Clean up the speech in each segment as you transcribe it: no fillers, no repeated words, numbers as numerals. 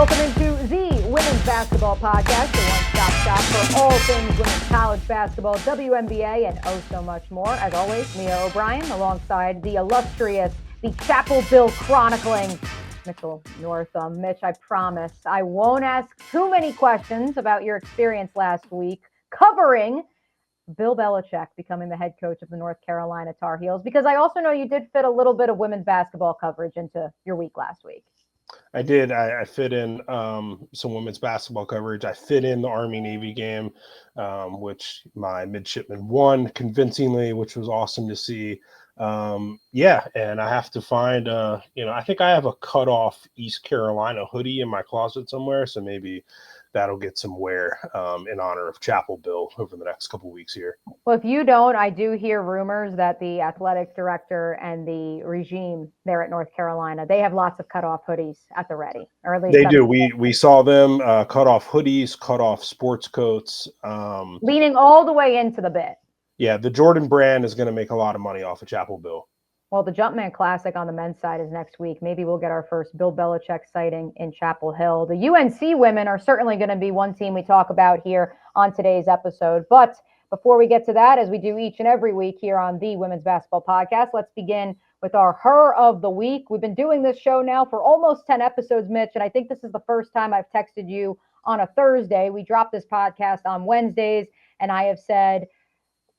Welcome into the Women's Basketball Podcast, the one-stop shop for all things women's college basketball, WNBA, and oh so much more. As always, Mia O'Brien, alongside the illustrious, the Chapel Bill chronicling Mitchell Northam. Mitch, I promise I won't ask too many questions about your experience last week covering Bill Belichick becoming the head coach of the North Carolina Tar Heels, because I also know you did fit a little bit of women's basketball coverage into your week last week. I did. I fit in some women's basketball coverage. I fit in the Army-Navy game, which my midshipmen won convincingly, which was awesome to see. And I have to find, I think I have a cut-off East Carolina hoodie in my closet somewhere, so maybe that'll get some wear in honor of Chapel Bill over the next couple weeks here. Well, if you don't, I do hear rumors that the athletic director and the regime there at North Carolina, they have lots of cutoff hoodies at the ready. Or at least they do. We saw them cut off hoodies, cut off sports coats. Leaning all the way into the bit. Yeah, the Jordan brand is going to make a lot of money off of Chapel Bill. Well, the Jumpman Classic on the men's side is next week. Maybe we'll get our first Bill Belichick sighting in Chapel Hill. The UNC women are certainly going to be one team we talk about here on today's episode. But before we get to that, as we do each and every week here on the Women's Basketball Podcast, let's begin with our Her of the Week. We've been doing this show now for almost 10 episodes, Mitch, and I think this is the first time I've texted you on a Thursday. We drop this podcast on Wednesdays, and I have said,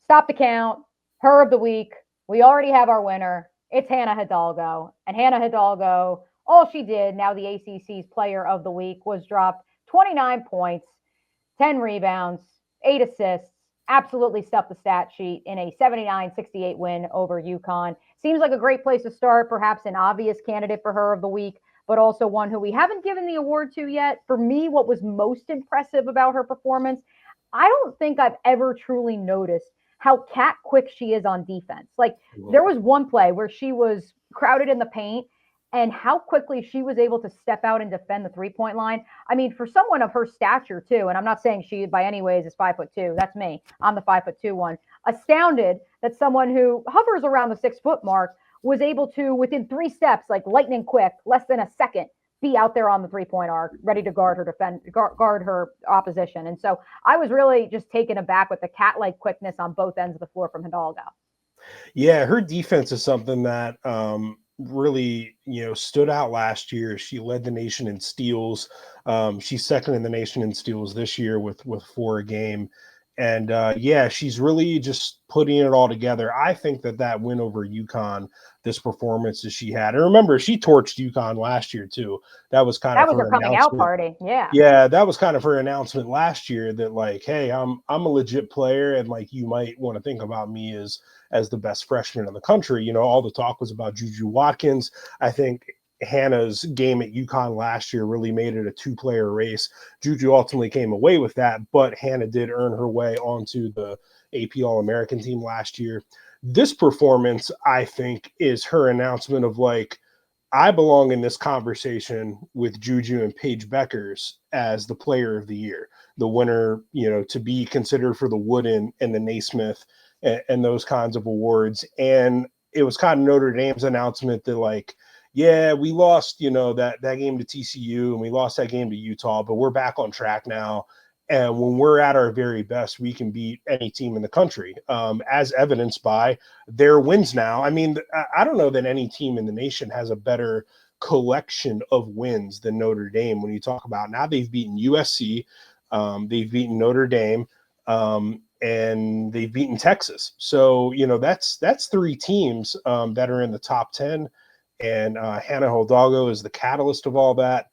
stop the count, Her of the Week. We already have our winner. It's Hannah Hidalgo. And Hannah Hidalgo, all she did, now the ACC's Player of the Week, was drop 29 points, 10 rebounds, 8 assists, absolutely stuffed the stat sheet in a 79-68 win over UConn. Seems like a great place to start, perhaps an obvious candidate for Her of the Week, but also one who we haven't given the award to yet. For me, what was most impressive about her performance, I don't think I've ever truly noticed how cat quick she is on defense. Like, there was one play where she was crowded in the paint and how quickly she was able to step out and defend the three-point line. I mean, for someone of her stature too, and I'm not saying she by any ways is 5'2". That's me. I'm the 5'2" one. Astounded that someone who hovers around the 6 foot mark was able to, within 3 steps, like lightning quick, less than a second, be out there on the three-point arc, ready to guard her opposition. And so I was really just taken aback with the cat-like quickness on both ends of the floor from Hidalgo. Yeah, her defense is something that really, stood out last year. She led the nation in steals. She's second in the nation in steals this year with 4 a game. And she's really just putting it all together. I think that win over UConn, this performance that she had, and remember, she torched UConn last year too. That was her coming out party. Yeah, that was kind of her announcement last year that, like, hey, I'm a legit player, and like, you might want to think about me as the best freshman in the country. All the talk was about Juju Watkins. I think Hannah's game at UConn last year really made it a 2-player race. Juju ultimately came away with that, but Hannah did earn her way onto the AP All-American team last year. This performance, I think, is her announcement of, like, I belong in this conversation with Juju and Paige Beckers as the player of the year, the winner, to be considered for the Wooden and the Naismith and those kinds of awards. And it was kind of Notre Dame's announcement that, like, yeah, we lost, that game to TCU and we lost that game to Utah, but we're back on track now. And when we're at our very best, we can beat any team in the country, as evidenced by their wins now. I mean, I don't know that any team in the nation has a better collection of wins than Notre Dame. When you talk about now, they've beaten USC, they've beaten Notre Dame, and they've beaten Texas. So, that's 3 teams that are in the top 10. And Hannah Hidalgo is the catalyst of all that.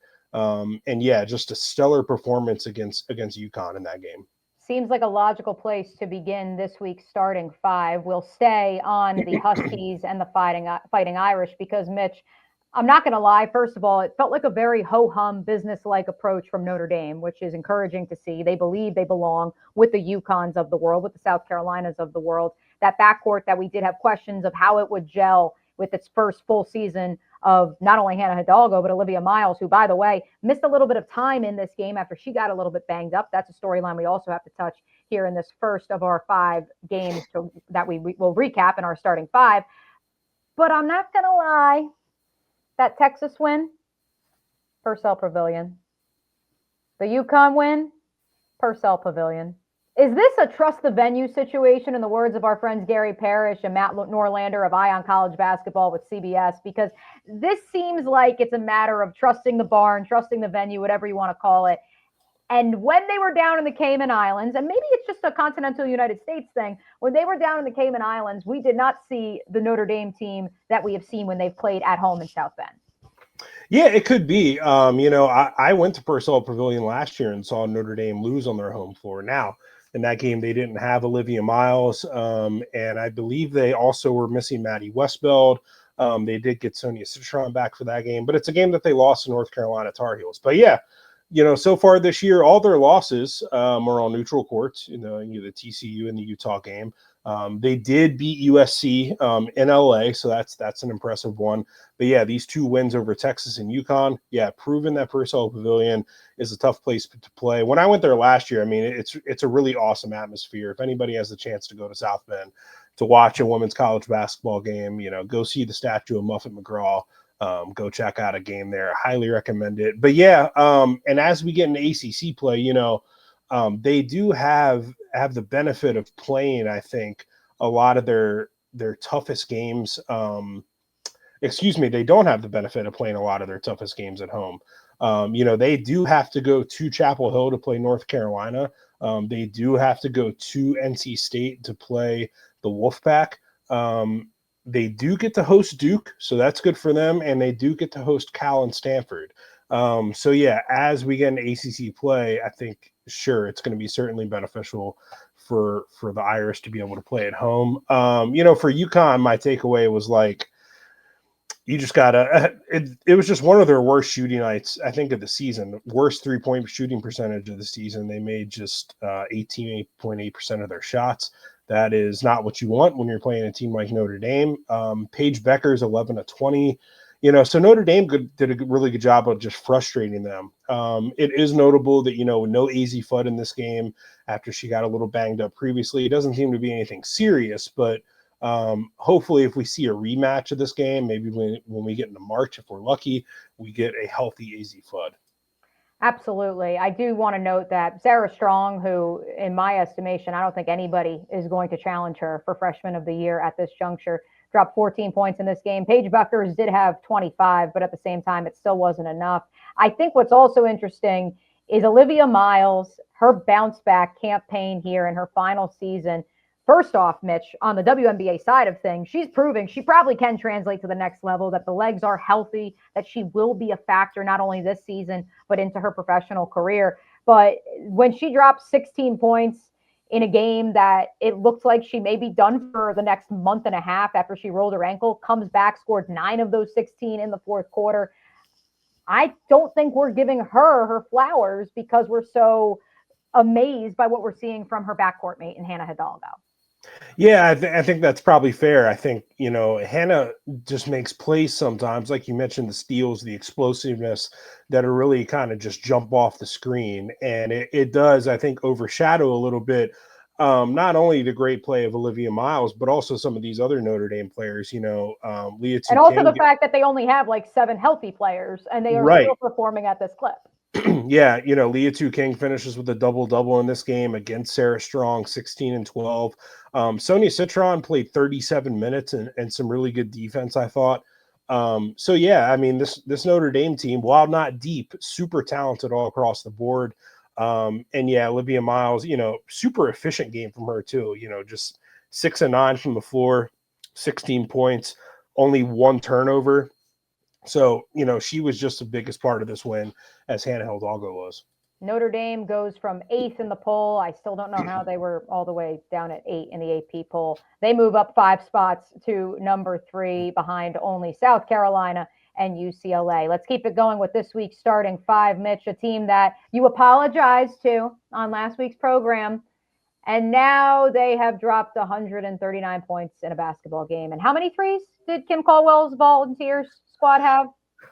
Just a stellar performance against UConn in that game. Seems like a logical place to begin this week's starting 5. We'll stay on the Huskies and the Fighting Irish because, Mitch, I'm not going to lie. First of all, it felt like a very ho-hum business-like approach from Notre Dame, which is encouraging to see. They believe they belong with the UConns of the world, with the South Carolinas of the world. That backcourt that we did have questions of how it would gel with its first full season of not only Hannah Hidalgo, but Olivia Miles, who, by the way, missed a little bit of time in this game after she got a little bit banged up. That's a storyline we also have to touch here in this first of our 5 games that we will recap in our starting 5. But I'm not going to lie, that Texas win, Purcell Pavilion, The UConn win, Purcell Pavilion. Is this a trust the venue situation, in the words of our friends Gary Parrish and Matt Norlander of Ion College Basketball with CBS? Because this seems like it's a matter of trusting the barn, trusting the venue, whatever you want to call it. And when they were down in the Cayman Islands, and maybe it's just a continental United States thing, when they were down in the Cayman Islands, we did not see the Notre Dame team that we have seen when they've played at home in South Bend. Yeah, it could be. I went to Purcell Pavilion last year and saw Notre Dame lose on their home floor. Now, in that game, they didn't have Olivia Miles, and I believe they also were missing Maddie Westbeld. They did get Sonia Citron back for that game, but it's a game that they lost to North Carolina Tar Heels. But yeah, so far this year, all their losses are on neutral courts, the TCU and the Utah game. They did beat USC in LA, so that's an impressive one. But yeah, these 2 wins over Texas and UConn, proving that Purcell Pavilion is a tough place to play. When I went there last year, I mean, it's a really awesome atmosphere. If anybody has the chance to go to South Bend to watch a women's college basketball game, go see the statue of Muffet McGraw. Go check out a game there. I highly recommend it. But yeah, and as we get into ACC play, they do have the benefit of playing, I think, a lot of their toughest games. They don't have the benefit of playing a lot of their toughest games at home. They do have to go to Chapel Hill to play North Carolina. They do have to go to NC State to play the Wolfpack. They do get to host Duke, so that's good for them, and they do get to host Cal and Stanford. So yeah, as we get into ACC play, I think it's going to be certainly beneficial for the Irish to be able to play at home. For UConn, my takeaway was like, you just gotta. It was just one of their worst shooting nights, I think, of the season. Worst 3-point shooting percentage of the season. They made just 18.8% of their shots. That is not what you want when you're playing a team like Notre Dame. Paige Becker's 11 of 20. So Notre Dame did a really good job of just frustrating them. It is notable that, no AZ Fudd in this game after she got a little banged up previously. It doesn't seem to be anything serious, but hopefully if we see a rematch of this game, maybe when we get into March, if we're lucky, we get a healthy AZ Fudd. Absolutely. I do want to note that Sarah Strong, who, in my estimation, I don't think anybody is going to challenge her for Freshman of the Year at this juncture, dropped 14 points in this game. Paige Buckers did have 25, but at the same time, it still wasn't enough. I think what's also interesting is Olivia Miles, her bounce back campaign here in her final season. First off, Mitch, on the WNBA side of things, she's proving she probably can translate to the next level, that the legs are healthy, that she will be a factor not only this season, but into her professional career. But when she dropped 16 points in a game that it looked like she may be done for the next month and a half after she rolled her ankle, comes back, scored 9 of those 16 in the fourth quarter. I don't think we're giving her flowers because we're so amazed by what we're seeing from her backcourt mate in Hannah Hidalgo. Yeah, I think that's probably fair. I think, Hannah just makes plays sometimes, like you mentioned, the steals, the explosiveness that are really kind of just jump off the screen. And it does, I think, overshadow a little bit, not only the great play of Olivia Miles, but also some of these other Notre Dame players, Leah And also the fact that they only have like 7 healthy players and they are still performing at this clip. Yeah, Leah King finishes with a double-double in this game against Sarah Strong, 16 and 12. Sonia Citron played 37 minutes and some really good defense, I thought. So yeah, I mean, this Notre Dame team, while not deep, super talented all across the board. And yeah, Olivia Miles, super efficient game from her too. Just 6 of 9 from the floor, 16 points, only 1 turnover. So, she was just the biggest part of this win, as Hannah Hidalgo was. Notre Dame goes from 8th in the poll. I still don't know how they were all the way down at 8 in the AP poll. They move up 5 spots to number 3 behind only South Carolina and UCLA. Let's keep it going with this week's starting 5, Mitch, a team that you apologized to on last week's program. And now they have dropped 139 points in a basketball game. And how many threes did Kim Caldwell's Volunteers squad have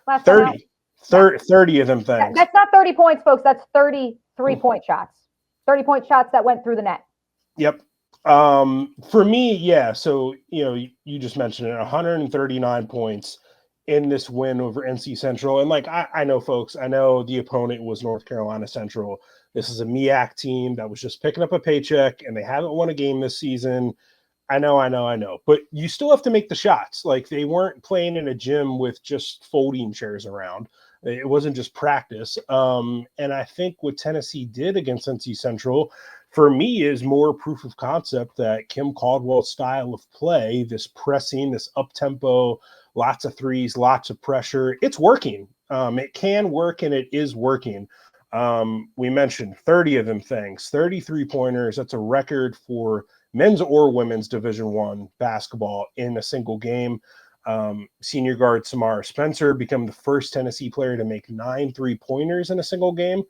last 30. 30 of them things. That's not 30 points, folks. That's 30 3-point shots. 30-point shots that went through the net. Yep. For me, yeah. So, you just mentioned it, 139 points in this win over NC Central. And like, I know, folks, I know the opponent was North Carolina Central. This is a MEAC team that was just picking up a paycheck, and they haven't won a game this season. I know. But you still have to make the shots. Like, they weren't playing in a gym with just folding chairs around. It wasn't just practice. And I think what Tennessee did against NC Central, for me, is more proof of concept that Kim Caldwell's style of play, this pressing, this up-tempo, lots of threes, lots of pressure, it's working. It can work, and it is working. We mentioned 30 of them things, 33 pointers. That's a record for men's or women's Division I basketball in a single game. Senior guard Samara Spencer became the first Tennessee player to make 9 3-pointers in a single game.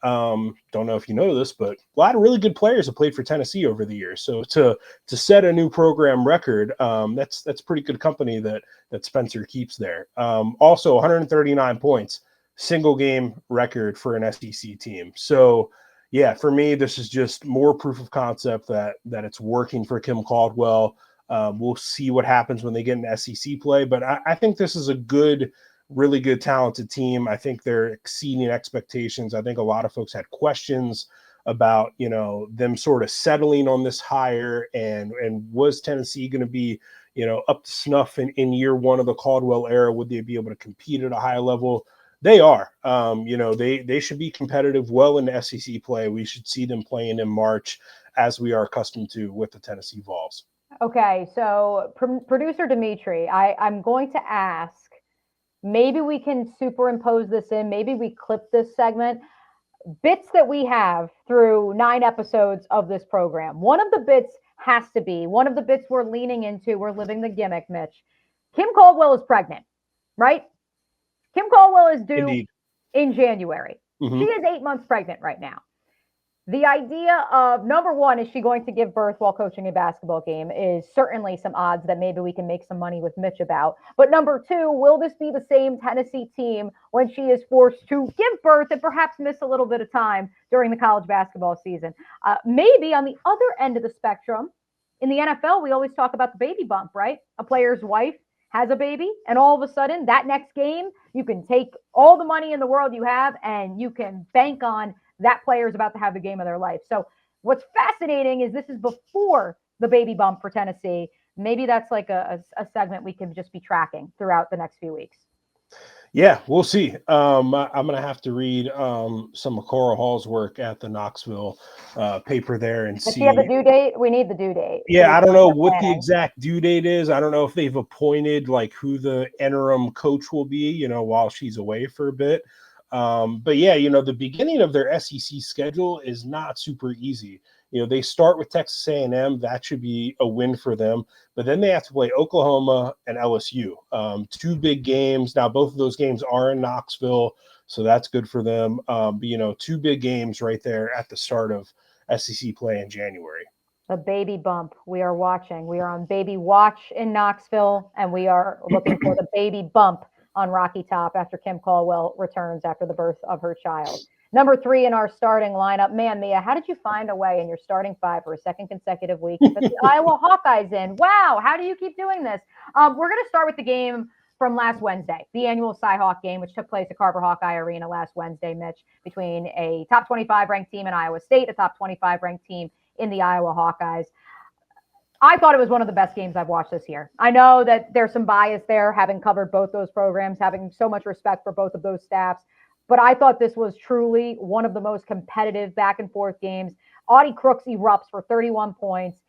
Don't know if you know this, but a lot of really good players have played for Tennessee over the years. So to set a new program record, that's pretty good company that Spencer keeps there. Also 139 points, single game record for an SEC team. So yeah, for me, this is just more proof of concept that it's working for Kim Caldwell. We'll see what happens when they get into SEC play, but I think this is a good, really good, talented team. I think they're exceeding expectations. I think a lot of folks had questions about, them sort of settling on this hire, and was Tennessee going to be, up to snuff in year one of the Caldwell era? Would they be able to compete at a high level? They are. They should be competitive well in the SEC play. We should see them playing in March, as we are accustomed to with the Tennessee Vols. Okay, so producer Dimitri, I'm going to ask, maybe we can superimpose this in, maybe we clip this segment, bits that we have through 9 episodes of this program. One of the bits has to be, one of the bits we're leaning into, we're living the gimmick, Mitch. Kim Caldwell is pregnant, right? Kim Caldwell is due Indeed. in January. Mm-hmm. She is 8 months pregnant right now. The idea of, number one, is she going to give birth while coaching a basketball game, is certainly some odds that maybe we can make some money with Mitch about. But number two, will this be the same Tennessee team when she is forced to give birth and perhaps miss a little bit of time during the college basketball season? Maybe on the other end of the spectrum, in the NFL, we always talk about the baby bump, right? A player's wife has a baby, and all of a sudden, that next game, you can take all the money in the world you have, and you can bank on that player is about to have the game of their life. So what's fascinating is this is before the baby bump for Tennessee. Maybe that's like a segment we can just be tracking throughout the next few weeks. Yeah, we'll see. I'm going to have to read some of Cora Hall's work at the Knoxville paper there and see. Does she have a due date? We need the due date. Yeah, I don't know what the exact due date is. I don't know if they've appointed like who the interim coach will be, while she's away for a bit. But yeah, the beginning of their SEC schedule is not super easy. They start with Texas A&M. That should be a win for them. But then they have to play Oklahoma and LSU. 2 big games. Now, both of those games are in Knoxville, so that's good for them. But 2 big games right there at the start of SEC play in January. The baby bump we are watching. We are on baby watch in Knoxville, and we are looking for the baby bump on Rocky Top after Kim Caldwell returns after the birth of her child. Number 3 in our starting lineup. Man, Mia, how did you find a way in your starting 5 for a second consecutive week to put the Iowa Hawkeyes in? Wow, how do you keep doing this? We're going to start with the game from last Wednesday, the annual Cy-Hawk game, which took place at Carver Hawkeye Arena last Wednesday, Mitch, between a top 25 ranked team in Iowa State, a top 25 ranked team in the Iowa Hawkeyes. I thought it was one of the best games I've watched this year. I know that there's some bias there, having covered both those programs, having so much respect for both of those staffs. But I thought this was truly one of the most competitive back and forth games. Audie Crooks erupts for 31 points.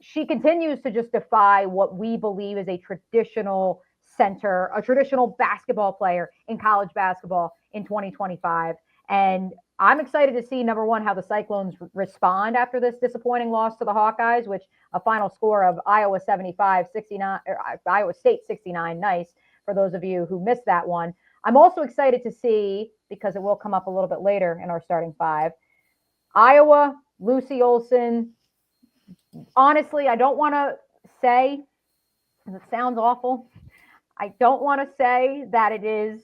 She continues to just defy what we believe is a traditional center, a traditional basketball player in college basketball in 2025. And I'm excited to see, number one, how the Cyclones respond after this disappointing loss to the Hawkeyes, which a final score of Iowa 75, 69, or Iowa State 69. Nice for those of you who missed that one. I'm also excited to see, because it will come up a little bit later in our starting 5, Iowa, Lucy Olson. Honestly, I don't want to say, because it sounds awful, I don't want to say that it is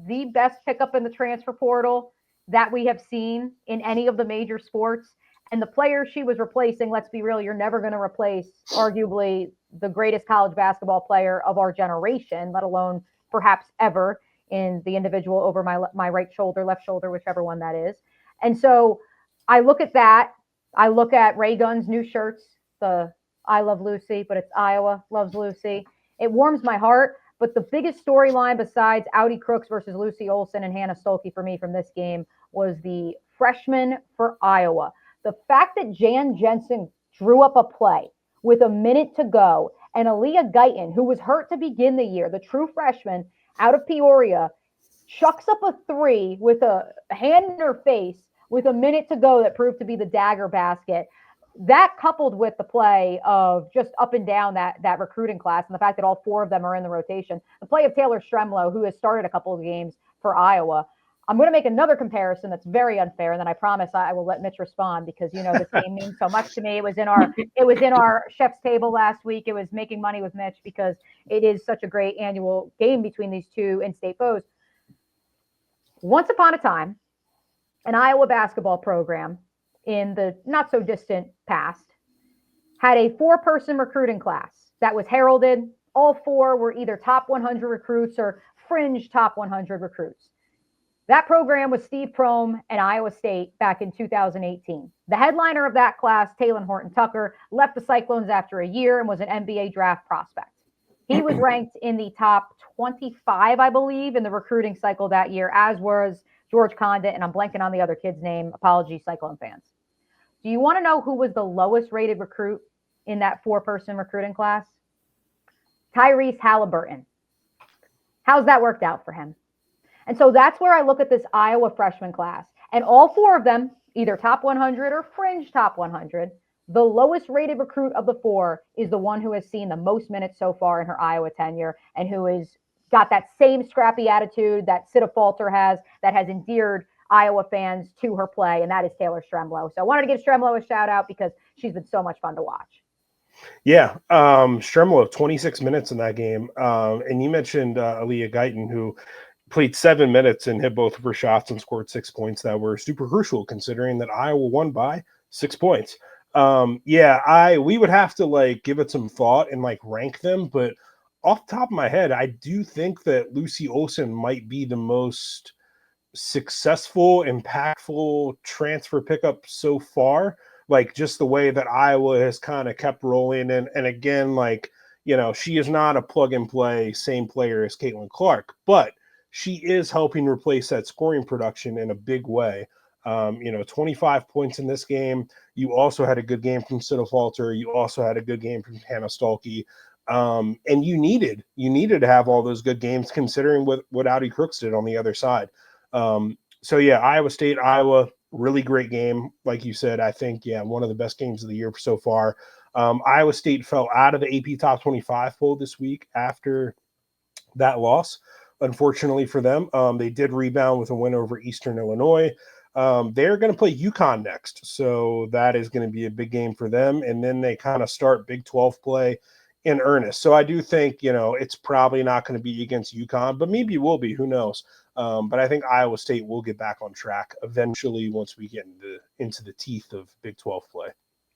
the best pickup in the transfer portal that we have seen in any of the major sports. And the player she was replacing, let's be real, you're never going to replace arguably the greatest college basketball player of our generation, let alone perhaps ever, in the individual over my right shoulder, left shoulder, whichever one that is. And so I look at that. I look at Ray Gunn's new shirts, the I Love Lucy, but it's Iowa Loves Lucy. It warms my heart. But the biggest storyline besides Audi Crooks versus Lucy Olson and Hannah Stolke for me from this game was the freshman for Iowa. The fact that Jan Jensen drew up a play with a minute to go and Aaliyah Guyton, who was hurt to begin the year, the true freshman out of Peoria, chucks up a three with a hand in her face with a minute to go that proved to be the dagger basket. That coupled with the play of just up and down that recruiting class and the fact that all four of them are in the rotation, the play of Taylor Stremlow, who has started a couple of games for Iowa. I'm going to make another comparison that's very unfair, and then I promise I will let Mitch respond because this game means so much to me. It was in our chef's table last week. It was Making Money with Mitch because it is such a great annual game between these two in-state foes. Once upon a time, an Iowa basketball program in the not so distant past had a 4-person recruiting class that was heralded. All 4 were either top 100 recruits or fringe top 100 recruits. That program was Steve Prohm and Iowa State back in 2018. The headliner of that class, Talon Horton-Tucker, left the Cyclones after a year and was an NBA draft prospect. He was ranked in the top 25, I believe, in the recruiting cycle that year, as was George Condit, and I'm blanking on the other kid's name. Apologies, Cyclone fans. Do you want to know who was the lowest rated recruit in that 4-person recruiting class? Tyrese Halliburton. How's that worked out for him? And so that's where I look at this Iowa freshman class. And all 4 of them, either top 100 or fringe top 100, the lowest rated recruit of the 4 is the one who has seen the most minutes so far in her Iowa tenure and who has got that same scrappy attitude that Sita Falter has, that has endeared Iowa fans to her play, and that is Taylor Stremlow. So I wanted to give Stremlow a shout out because she's been so much fun to watch. Yeah, Stremlow, 26 minutes in that game. And you mentioned Aaliyah Guyton, who played 7 minutes and hit both of her shots and scored 6 points that were super crucial considering that Iowa won by 6 points. We would have to give it some thought and rank them, but off the top of my head, I do think that Lucy Olson might be the most successful, impactful transfer pickup so far. Just the way that Iowa has kind of kept rolling. And again, she is not a plug and play same player as Caitlin Clark, but she is helping replace that scoring production in a big way. 25 points in this game. You also had a good game from Sita Falter. You also had a good game from Hannah Stolke. And you needed to have all those good games considering what Audi Crooks did on the other side. Iowa State, Iowa, really great game. Like you said, I think, one of the best games of the year so far. Iowa State fell out of the AP Top 25 poll this week after that loss. Unfortunately for them, they did rebound with a win over Eastern Illinois. They're going to play UConn next, so that is going to be a big game for them. And then they kind of start Big 12 play in earnest. So I do think, it's probably not going to be against UConn, but maybe it will be. Who knows? But I think Iowa State will get back on track eventually once we get into the teeth of Big 12 play.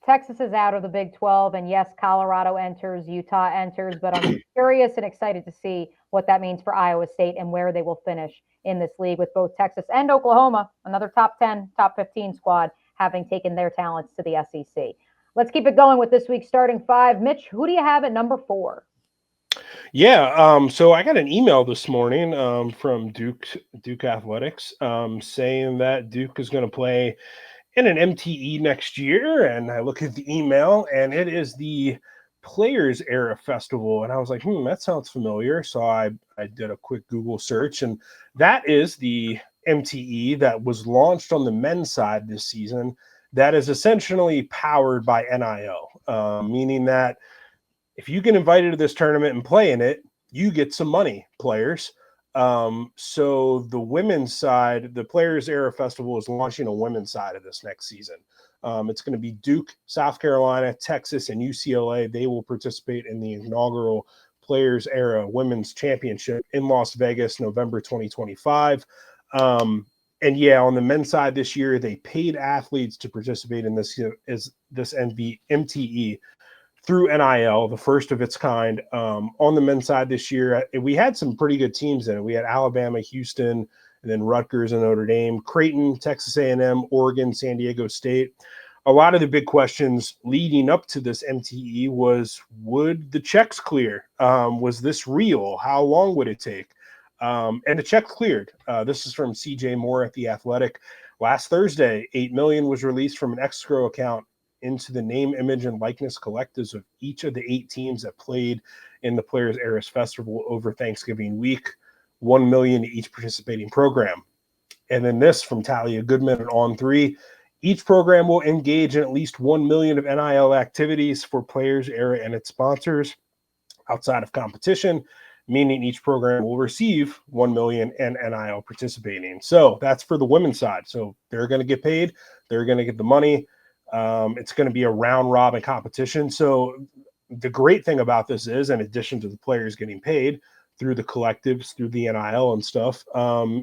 Texas is out of the Big 12, and yes, Colorado enters, Utah enters, but I'm curious and excited to see what that means for Iowa State and where they will finish in this league with both Texas and Oklahoma, another top 10, top 15 squad, having taken their talents to the SEC. Let's keep it going with this week's starting 5. Mitch, who do you have at number 4? Yeah, so I got an email this morning from Duke Athletics saying that Duke is going to play in an MTE next year, and I look at the email, and it is the Players Era Festival, and I was like, that sounds familiar. So I did a quick Google search, and that is the MTE that was launched on the men's side this season. That is essentially powered by NIL, meaning that if you get invited to this tournament and play in it, you get some money, players. So the women's side, the Players Era Festival is launching a women's side of this next season. It's going to be Duke, South Carolina, Texas, and UCLA. They will participate in the inaugural Players Era Women's Championship in Las Vegas, November 2025. And yeah, on the men's side this year, they paid athletes to participate in this MTE through NIL, the first of its kind. On the men's side this year, we had some pretty good teams in it. We had Alabama, Houston, and then Rutgers and Notre Dame, Creighton, Texas A&M, Oregon, San Diego State. A lot of the big questions leading up to this MTE was, would the checks clear? Was this real? How long would it take? And the check cleared. This is from CJ Moore at The Athletic. Last Thursday, $8 million was released from an escrow account into the name, image, and likeness collectives of each of the 8 teams that played in the Players Heiress Festival over Thanksgiving week, $1 million to each participating program. And then this from Talia Goodman at On3. Each program will engage in at least $1 million of NIL activities for Players Era and its sponsors outside of competition, meaning each program will receive $1 million and NIL participating. So that's for the women's side. So they're going to get paid. They're going to get the money. It's going to be a round robin competition. So the great thing about this is, in addition to the players getting paid through the collectives, through the NIL and stuff,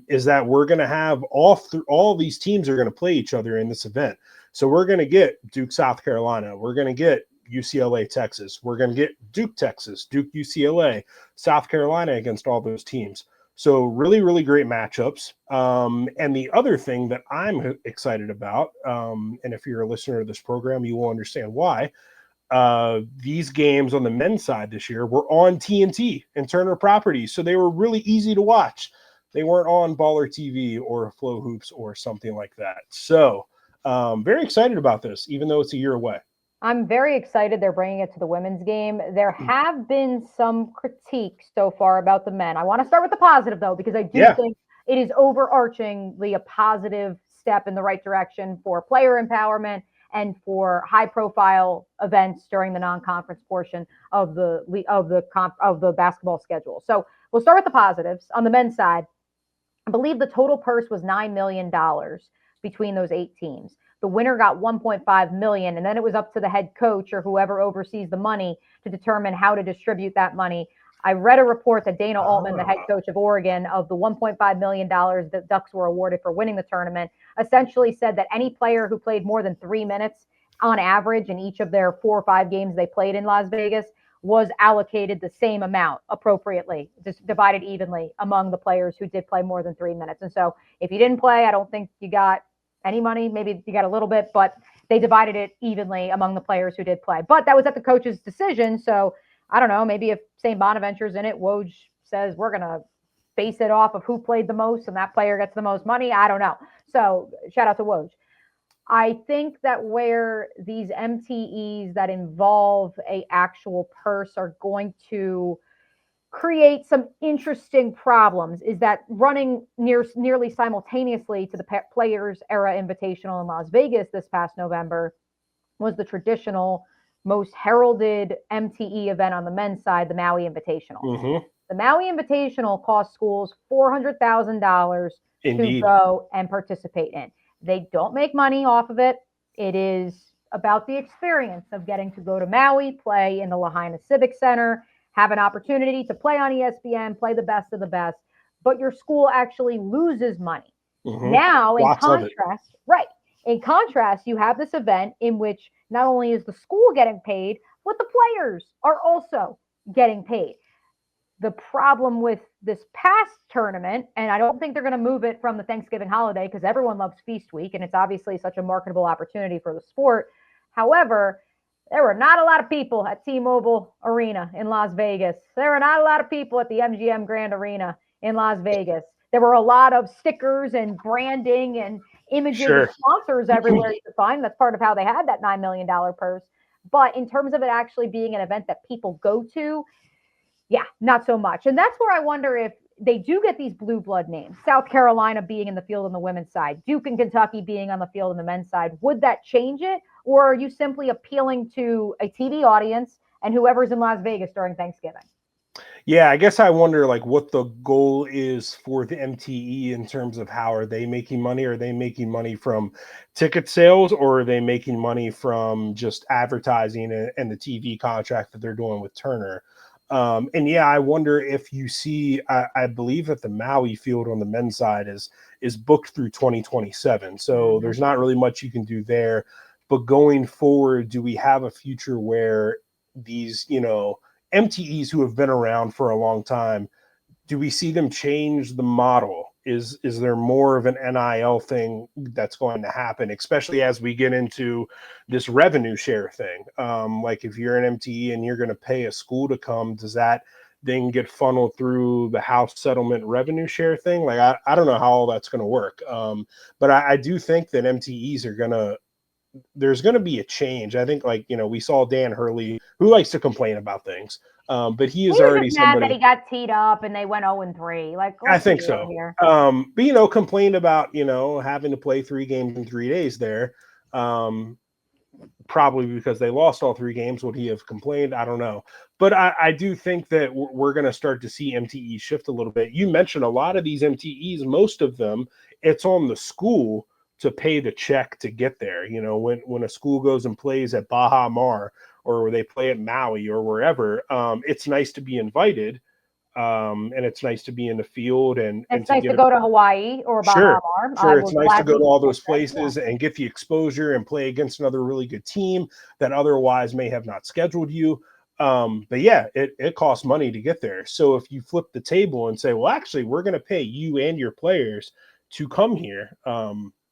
is that we're going to have all these teams are going to play each other in this event. So we're going to get Duke, South Carolina. We're going to get UCLA, Texas. We're going to get Duke, Texas, Duke, UCLA, South Carolina against all those teams. So really, really great matchups. And the other thing that I'm excited about, and if you're a listener to this program, you will understand why, these games on the men's side this year were on TNT and Turner Properties. So they were really easy to watch. They weren't on Baller TV or Flow Hoops or something like that. So very excited about this, even though it's a year away. I'm very excited they're bringing it to the women's game. There have been some critiques so far about the men. I want to start with the positive, though, because I do think it is overarchingly a positive step in the right direction for player empowerment and for high-profile events during the non-conference portion of the basketball schedule. So we'll start with the positives. On the men's side, I believe the total purse was $9 million between those 8 teams. The winner got $1.5 million, and then it was up to the head coach or whoever oversees the money to determine how to distribute that money. I read a report that Dana Altman, the head coach of Oregon, of the $1.5 million that Ducks were awarded for winning the tournament, essentially said that any player who played more than 3 minutes on average in each of their 4 or 5 games they played in Las Vegas was allocated the same amount appropriately, just divided evenly among the players who did play more than 3 minutes. And so if you didn't play, I don't think you got any money. Maybe you got a little bit, but they divided it evenly among the players who did play. But that was at the coach's decision. So I don't know, maybe if St. Bonaventure's in it, Woj says we're going to base it off of who played the most and that player gets the most money. I don't know. So shout out to Woj. I think that where these MTEs that involve a actual purse are going to create some interesting problems is that running nearly simultaneously to the Players Era Invitational in Las Vegas this past November was the traditional, most heralded MTE event on the men's side, the Maui Invitational. Mm-hmm. The Maui Invitational cost schools $400,000 to go and participate in. They don't make money off of it. It is about the experience of getting to go to Maui, play in the Lahaina Civic Center, have an opportunity to play on ESPN, play the best of the best, but your school actually loses money. Mm-hmm. Now, in contrast, you have this event in which not only is the school getting paid, but the players are also getting paid. The problem with this past tournament, and I don't think they're going to move it from the Thanksgiving holiday because everyone loves Feast Week, and it's obviously such a marketable opportunity for the sport. However, there were not a lot of people at T-Mobile Arena in Las Vegas. There were not a lot of people at the MGM Grand Arena in Las Vegas. There were a lot of stickers and branding and images of sponsors everywhere you could find. That's part of how they had that $9 million purse. But in terms of it actually being an event that people go to, yeah, not so much. And that's where I wonder if they do get these blue blood names, South Carolina being in the field on the women's side, Duke and Kentucky being on the field on the men's side. Would that change it? Or are you simply appealing to a TV audience and whoever's in Las Vegas during Thanksgiving? Yeah, I guess I wonder like what the goal is for the MTE in terms of how are they making money? Are they making money from ticket sales or are they making money from just advertising and the TV contract that they're doing with Turner? And yeah, I wonder if you see, I believe that the Maui field on the men's side is booked through 2027. So there's not really much you can do there. But going forward, do we have a future where these, MTEs who have been around for a long time, do we see them change the model? Is there more of an NIL thing that's going to happen, especially as we get into this revenue share thing? Like if you're an MTE and you're going to pay a school to come, does that then get funneled through the house settlement revenue share thing? Like I don't know how all that's going to work. But I do think that MTEs are going to there's going to be a change. I think, like, we saw Dan Hurley, who likes to complain about things, but he is He was already just mad that somebody. he got teed up and they went 0-3. Like, I let's think be real so. here. But complained about having to play 3 games in 3 days there. Probably because they lost all 3 games. Would he have complained? I don't know. But I do think that we're going to start to see MTE shift a little bit. You mentioned a lot of these MTEs, most of them, it's on the school to pay the check to get there. When a school goes and plays at Baja Mar or they play at Maui or wherever, it's nice to be invited. And it's nice to be in the field and It's to nice get to go to Hawaii or sure, Bahamar. I sure. It's will nice to go gladly to all those support that. Yeah. places and get the exposure and play against another really good team that otherwise may have not scheduled you. But yeah, it costs money to get there. So if you flip the table and say, well, actually, we're going to pay you and your players to come here.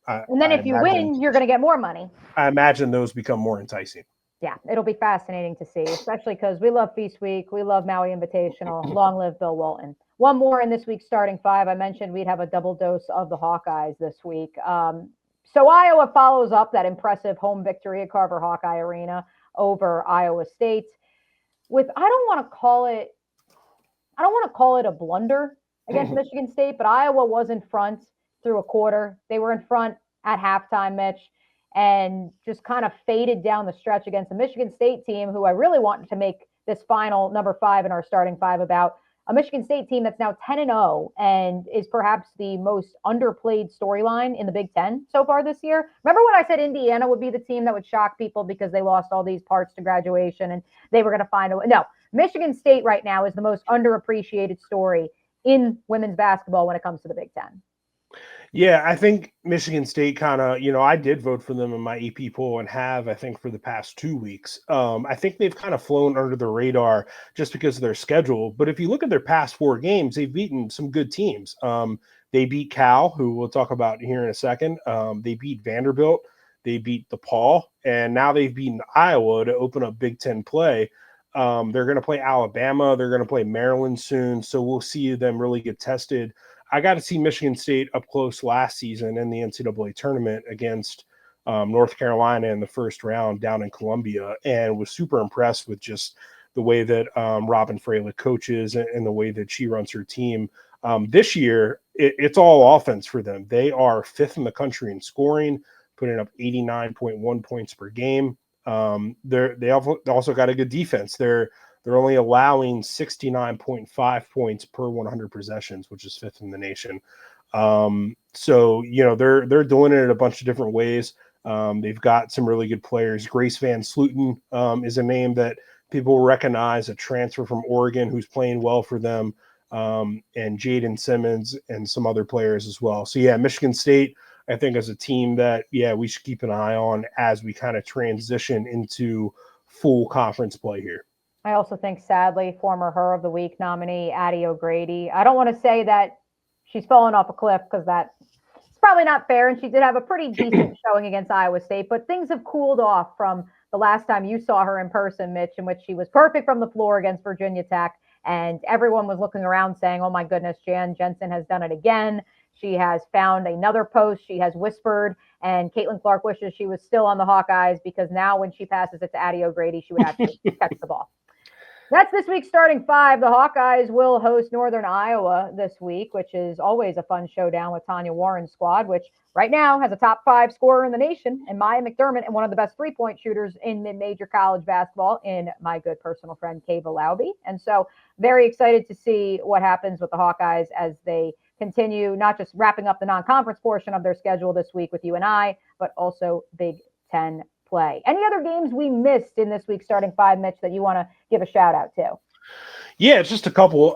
And then if you imagine, win, you're going to get more money. I imagine those become more enticing. Yeah, it'll be fascinating to see, especially because we love Feast Week. We love Maui Invitational. Long live Bill Walton. One more in this week's starting 5. I mentioned we'd have a double dose of the Hawkeyes this week. So Iowa follows up that impressive home victory at Carver Hawkeye Arena over Iowa State with, I don't want to call it a blunder against Michigan State, but Iowa was in front through a quarter. They were in front at halftime, Mitch, and just kind of faded down the stretch against the Michigan State team, who I really wanted to make this final number 5 in our starting 5 about. A Michigan State team that's now 10-0 and is perhaps the most underplayed storyline in the Big Ten so far this year. Remember when I said Indiana would be the team that would shock people because they lost all these parts to graduation and they were going to find a way? No, Michigan State right now is the most underappreciated story in women's basketball when it comes to the Big Ten. Yeah, I think Michigan State kind of, I did vote for them in my EP poll and have, I think, for the past 2 weeks. I think they've kind of flown under the radar just because of their schedule. But if you look at their past 4 games, they've beaten some good teams. They beat Cal, who we'll talk about here in a second. They beat Vanderbilt. They beat DePaul. And now they've beaten Iowa to open up Big Ten play. They're going to play Alabama. They're going to play Maryland soon. So we'll see them really get tested. I got to see Michigan State up close last season in the NCAA tournament against North Carolina in the first round down in Columbia, and was super impressed with just the way that Robin Fralick coaches and the way that she runs her team. This year, it's all offense for them. They are 5th in the country in scoring, putting up 89.1 points per game. They also got a good defense. They're only allowing 69.5 points per 100 possessions, which is 5th in the nation. So they're doing it in a bunch of different ways. They've got some really good players. Grace Van Sluten is a name that people recognize, a transfer from Oregon who's playing well for them, and Jaden Simmons and some other players as well. So yeah, Michigan State, I think, is a team that we should keep an eye on as we kind of transition into full conference play here. I also think, sadly, former Her of the Week nominee, Addie O'Grady. I don't want to say that she's fallen off a cliff because that's probably not fair. And she did have a pretty decent showing against Iowa State, but things have cooled off from the last time you saw her in person, Mitch, in which she was perfect from the floor against Virginia Tech. And everyone was looking around saying, oh my goodness, Jan Jensen has done it again. She has found another post. She has whispered, and Caitlin Clark wishes she was still on the Hawkeyes because now when she passes it to Addie O'Grady, she would actually catch the ball. That's this week's starting 5. The Hawkeyes will host Northern Iowa this week, which is always a fun showdown with Tanya Warren's squad, which right now has a top 5 scorer in the nation, and Maya McDermott, and one of the best 3-point shooters in mid-major college basketball in my good personal friend, Kava Laube. And so very excited to see what happens with the Hawkeyes as they continue, not just wrapping up the non-conference portion of their schedule this week with UNI, but also Big Ten play. Any other games we missed in this week's starting 5, Mitch, that you want to give a shout out to? Yeah, it's just a couple.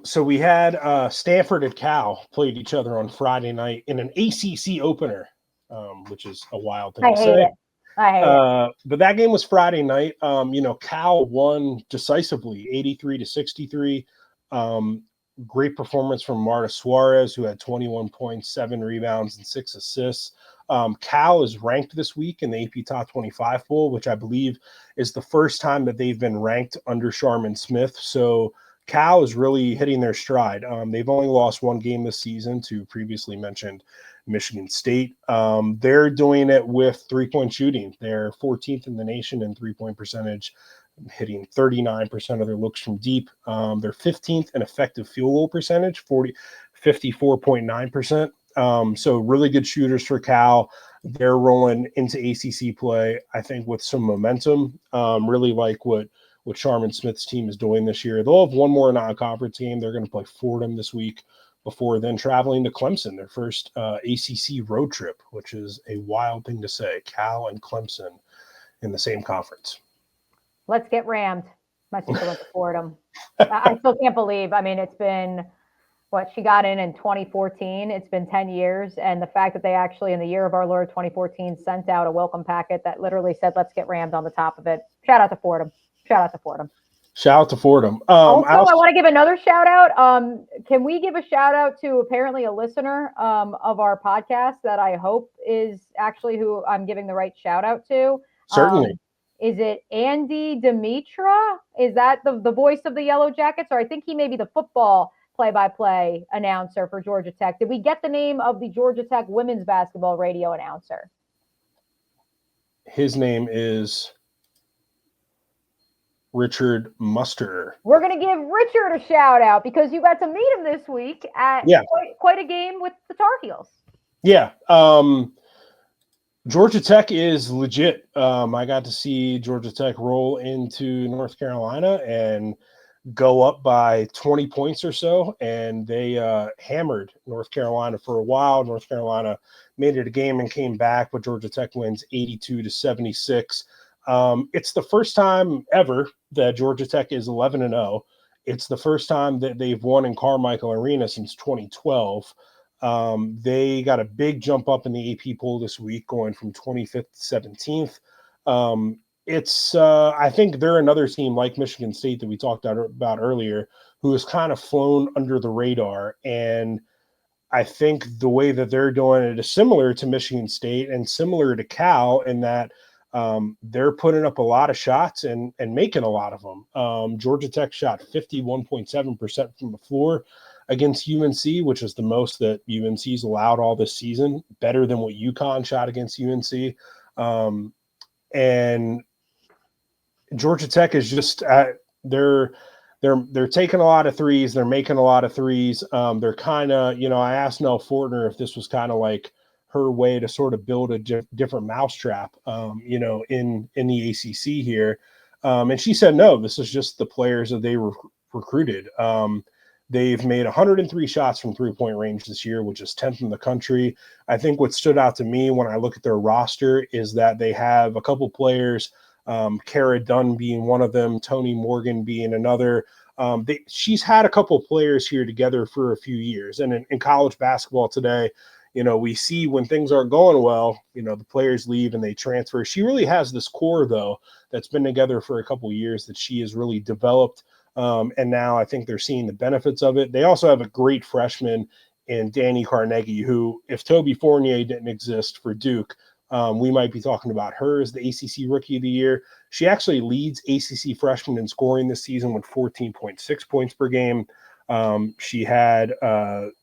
So we had Stanford and Cal played each other on Friday night in an ACC opener, which is a wild thing I to hate say. it. I hate it. But that game was Friday night. Cal won decisively, 83-63. Great performance from Marta Suarez, who had 21 points, 7 rebounds, and 6 assists. Cal is ranked this week in the AP Top 25 poll, which I believe is the first time that they've been ranked under Sharman Smith. So Cal is really hitting their stride. They've only lost one game this season to previously mentioned Michigan State. They're doing it with three-point shooting. They're 14th in the nation in three-point percentage, hitting 39% of their looks from deep. They're 15th in effective field goal percentage, 54.9%. So really good shooters for Cal. They're rolling into ACC play, I think, with some momentum. Really like what Sharman Smith's team is doing this year. They'll have one more non-conference game. They're going to play Fordham this week before then traveling to Clemson, their first ACC road trip, which is a wild thing to say. Cal and Clemson in the same conference. Let's get rammed. My sister went to Fordham. I still can't believe. I mean, it's been she got in 2014. It's been 10 years. And the fact that they actually, in the year of our Lord 2014, sent out a welcome packet that literally said, let's get rammed on the top of it. Shout out to Fordham. Shout out to Fordham. Shout out to Fordham. Also, I want to give another shout out. Can we give a shout out to apparently a listener of our podcast that I hope is actually who I'm giving the right shout out to? Certainly. Is it Andy Dimitra? Is that the voice of the Yellow Jackets? Or I think he may be the football play-by-play announcer for Georgia Tech. Did we get the name of the Georgia Tech women's basketball radio announcer? His name is Richard Muster. We're going to give Richard a shout out because you got to meet him this week at quite a game with the Tar Heels. Yeah. Georgia Tech is legit. I got to see Georgia Tech roll into North Carolina and go up by 20 points or so, and they hammered North Carolina for a while. North Carolina made it a game and came back, but Georgia Tech wins 82-76. It's the first time ever that Georgia Tech is 11-0. It's the first time that they've won in Carmichael Arena since 2012. They got a big jump up in the AP poll this week, going from 25th to 17th. I think they're another team like Michigan State that we talked about earlier, who has kind of flown under the radar. And I think the way that they're doing it is similar to Michigan State and similar to Cal in that they're putting up a lot of shots and making a lot of them. Georgia Tech shot 51.7% from the floor against UNC, which is the most that UNC's allowed all this season, better than what UConn shot against UNC. And Georgia Tech is just they're taking a lot of threes. They're making a lot of threes. They're kind of, I asked Nell Fortner if this was kind of like her way to sort of build a different mousetrap, in the ACC here. And she said, no, this is just the players that they recruited. They've made 103 shots from three-point range this year, which is 10th in the country. I think what stood out to me when I look at their roster is that they have a couple players, Cara Dunn being one of them, Tony Morgan being another. She's had a couple players here together for a few years. And in college basketball today, we see when things aren't going well, the players leave and they transfer. She really has this core, though, that's been together for a couple of years that she has really developed. And now I think they're seeing the benefits of it. They also have a great freshman in Danny Carnegie, who, if Toby Fournier didn't exist for Duke, we might be talking about her as the ACC Rookie of the Year. She actually leads ACC freshmen in scoring this season with 14.6 points per game. She had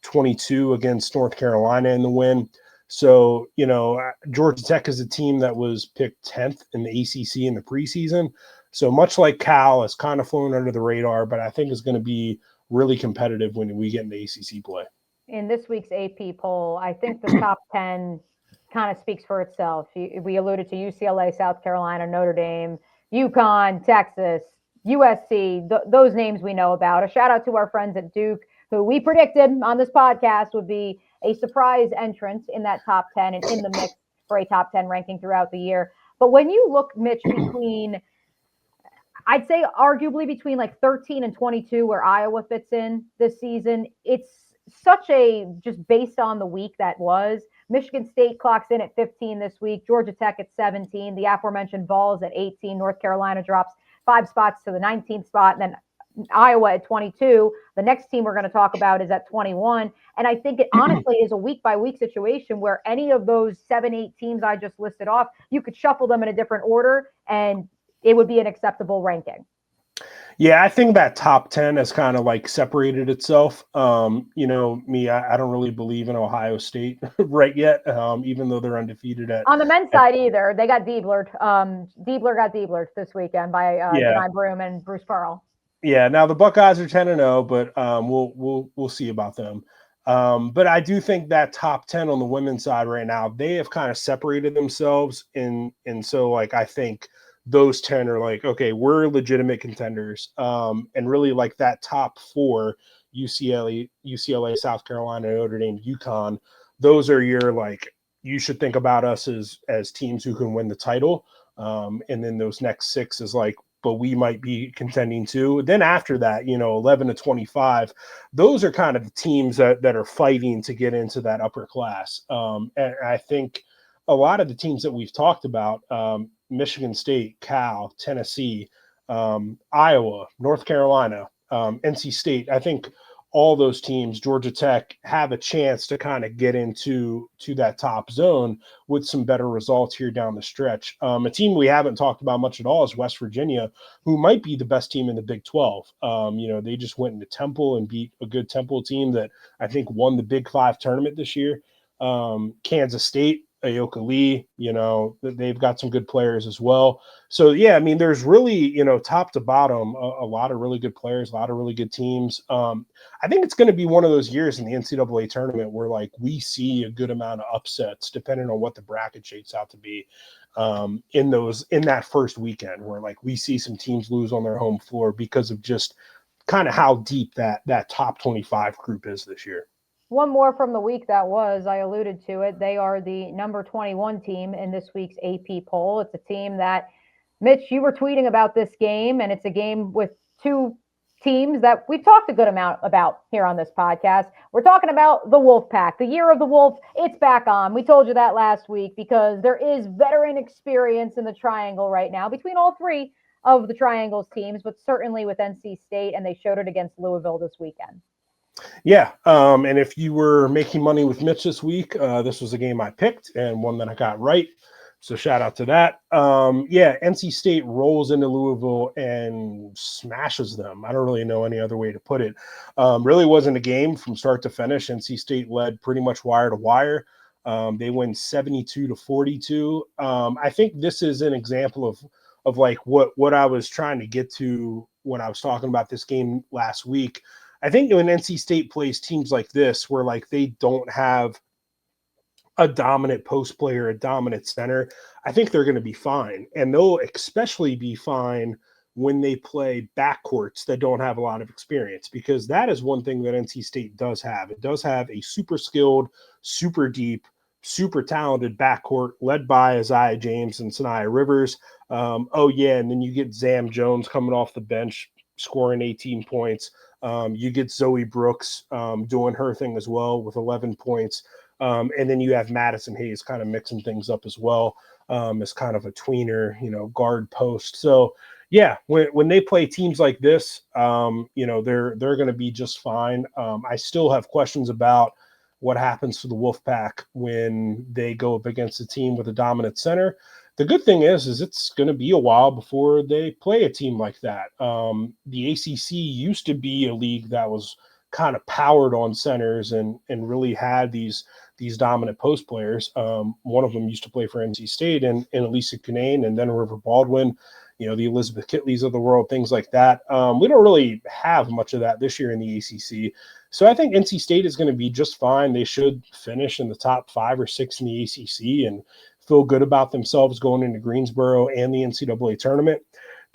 22 against North Carolina in the win. So, Georgia Tech is a team that was picked 10th in the ACC in the preseason. So much like Cal, has kind of flown under the radar, but I think is going to be really competitive when we get into ACC play. In this week's AP poll, I think the top 10 kind of speaks for itself. We alluded to UCLA, South Carolina, Notre Dame, UConn, Texas, USC, those names we know about. A shout out to our friends at Duke, who we predicted on this podcast would be a surprise entrance in that top 10 and in the mix for a top 10 ranking throughout the year. But when you look, Mitch, between I'd say arguably between like 13 and 22 where Iowa fits in this season. It's such a, just based on the week that was. Michigan State clocks in at 15 this week, Georgia Tech at 17, the aforementioned Vols at 18, North Carolina drops 5 spots to the 19th spot, and then Iowa at 22. The next team we're going to talk about is at 21. And I think it honestly is a week by week situation where any of those 7, 8 teams I just listed off, you could shuffle them in a different order and it would be an acceptable ranking. Yeah, I think that top 10 has kind of like separated itself. I don't really believe in Ohio State right yet, even though they're undefeated on the men's side either. They got Dieblered. Diebler got Dieblered this weekend by Denai Broom and Bruce Pearl. Yeah, now the Buckeyes are 10-0, but we'll see about them. But I do think that top 10 on the women's side right now, they have kind of separated themselves and so like I think those 10 are like, okay, we're legitimate contenders. And really like that top 4, UCLA, South Carolina, Notre Dame, UConn, those are your like, you should think about us as teams who can win the title. And then those next 6 is like, but we might be contending too. Then after that, 11 to 25, those are kind of the teams that are fighting to get into that upper class. And I think a lot of the teams that we've talked about, Michigan State, Cal, Tennessee, Iowa, North Carolina, NC State, I think all those teams, Georgia Tech, have a chance to kind of get into that top zone with some better results here down the stretch. A team we haven't talked about much at all is West Virginia, who might be the best team in the Big 12. They just went into Temple and beat a good Temple team that I think won the Big 5 tournament this year. Kansas State, Ayoka Lee, they've got some good players as well. So, yeah, I mean, there's really, top to bottom, a lot of really good players, a lot of really good teams. I think it's going to be one of those years in the NCAA tournament where, like, we see a good amount of upsets depending on what the bracket shapes out to be in that first weekend where, like, we see some teams lose on their home floor because of just kind of how deep that top 25 group is this year. One more from the week that was, I alluded to it. They are the number 21 team in this week's AP poll. It's a team that, Mitch, you were tweeting about this game, and it's a game with 2 teams that we've talked a good amount about here on this podcast. We're talking about the Wolfpack, the year of the Wolf. It's back on. We told you that last week because there is veteran experience in the triangle right now between all 3 of the triangle's teams, but certainly with NC State, and they showed it against Louisville this weekend. Yeah, and if you were making money with Mitch this week, this was a game I picked and one that I got right. So shout out to that. NC State rolls into Louisville and smashes them. I don't really know any other way to put it. Really wasn't a game from start to finish. NC State led pretty much wire to wire. They win 72-42. I think this is an example of like what I was trying to get to when I was talking about this game last week. I think when NC State plays teams like this, where like they don't have a dominant post player, a dominant center, I think they're going to be fine. And they'll especially be fine when they play backcourts that don't have a lot of experience, because that is one thing that NC State does have. It does have a super skilled, super deep, super talented backcourt led by Isaiah James and Sanaya Rivers. And then you get Zam Jones coming off the bench, scoring 18 points. You get Zoe Brooks doing her thing as well with 11 points. And then you have Madison Hayes kind of mixing things up as well as kind of a tweener, guard post. So, yeah, when they play teams like this, they're going to be just fine. I still have questions about what happens to the Wolfpack when they go up against a team with a dominant center. The good thing is it's going to be a while before they play a team like that. The ACC used to be a league that was kind of powered on centers and really had these dominant post players. One of them used to play for NC State and Elisa Cunane, and then River Baldwin, the Elizabeth Kitleys of the world, things like that. We don't really have much of that this year in the ACC. So I think NC State is going to be just fine. They should finish in the top 5 or 6 in the ACC and feel good about themselves going into Greensboro and the NCAA tournament.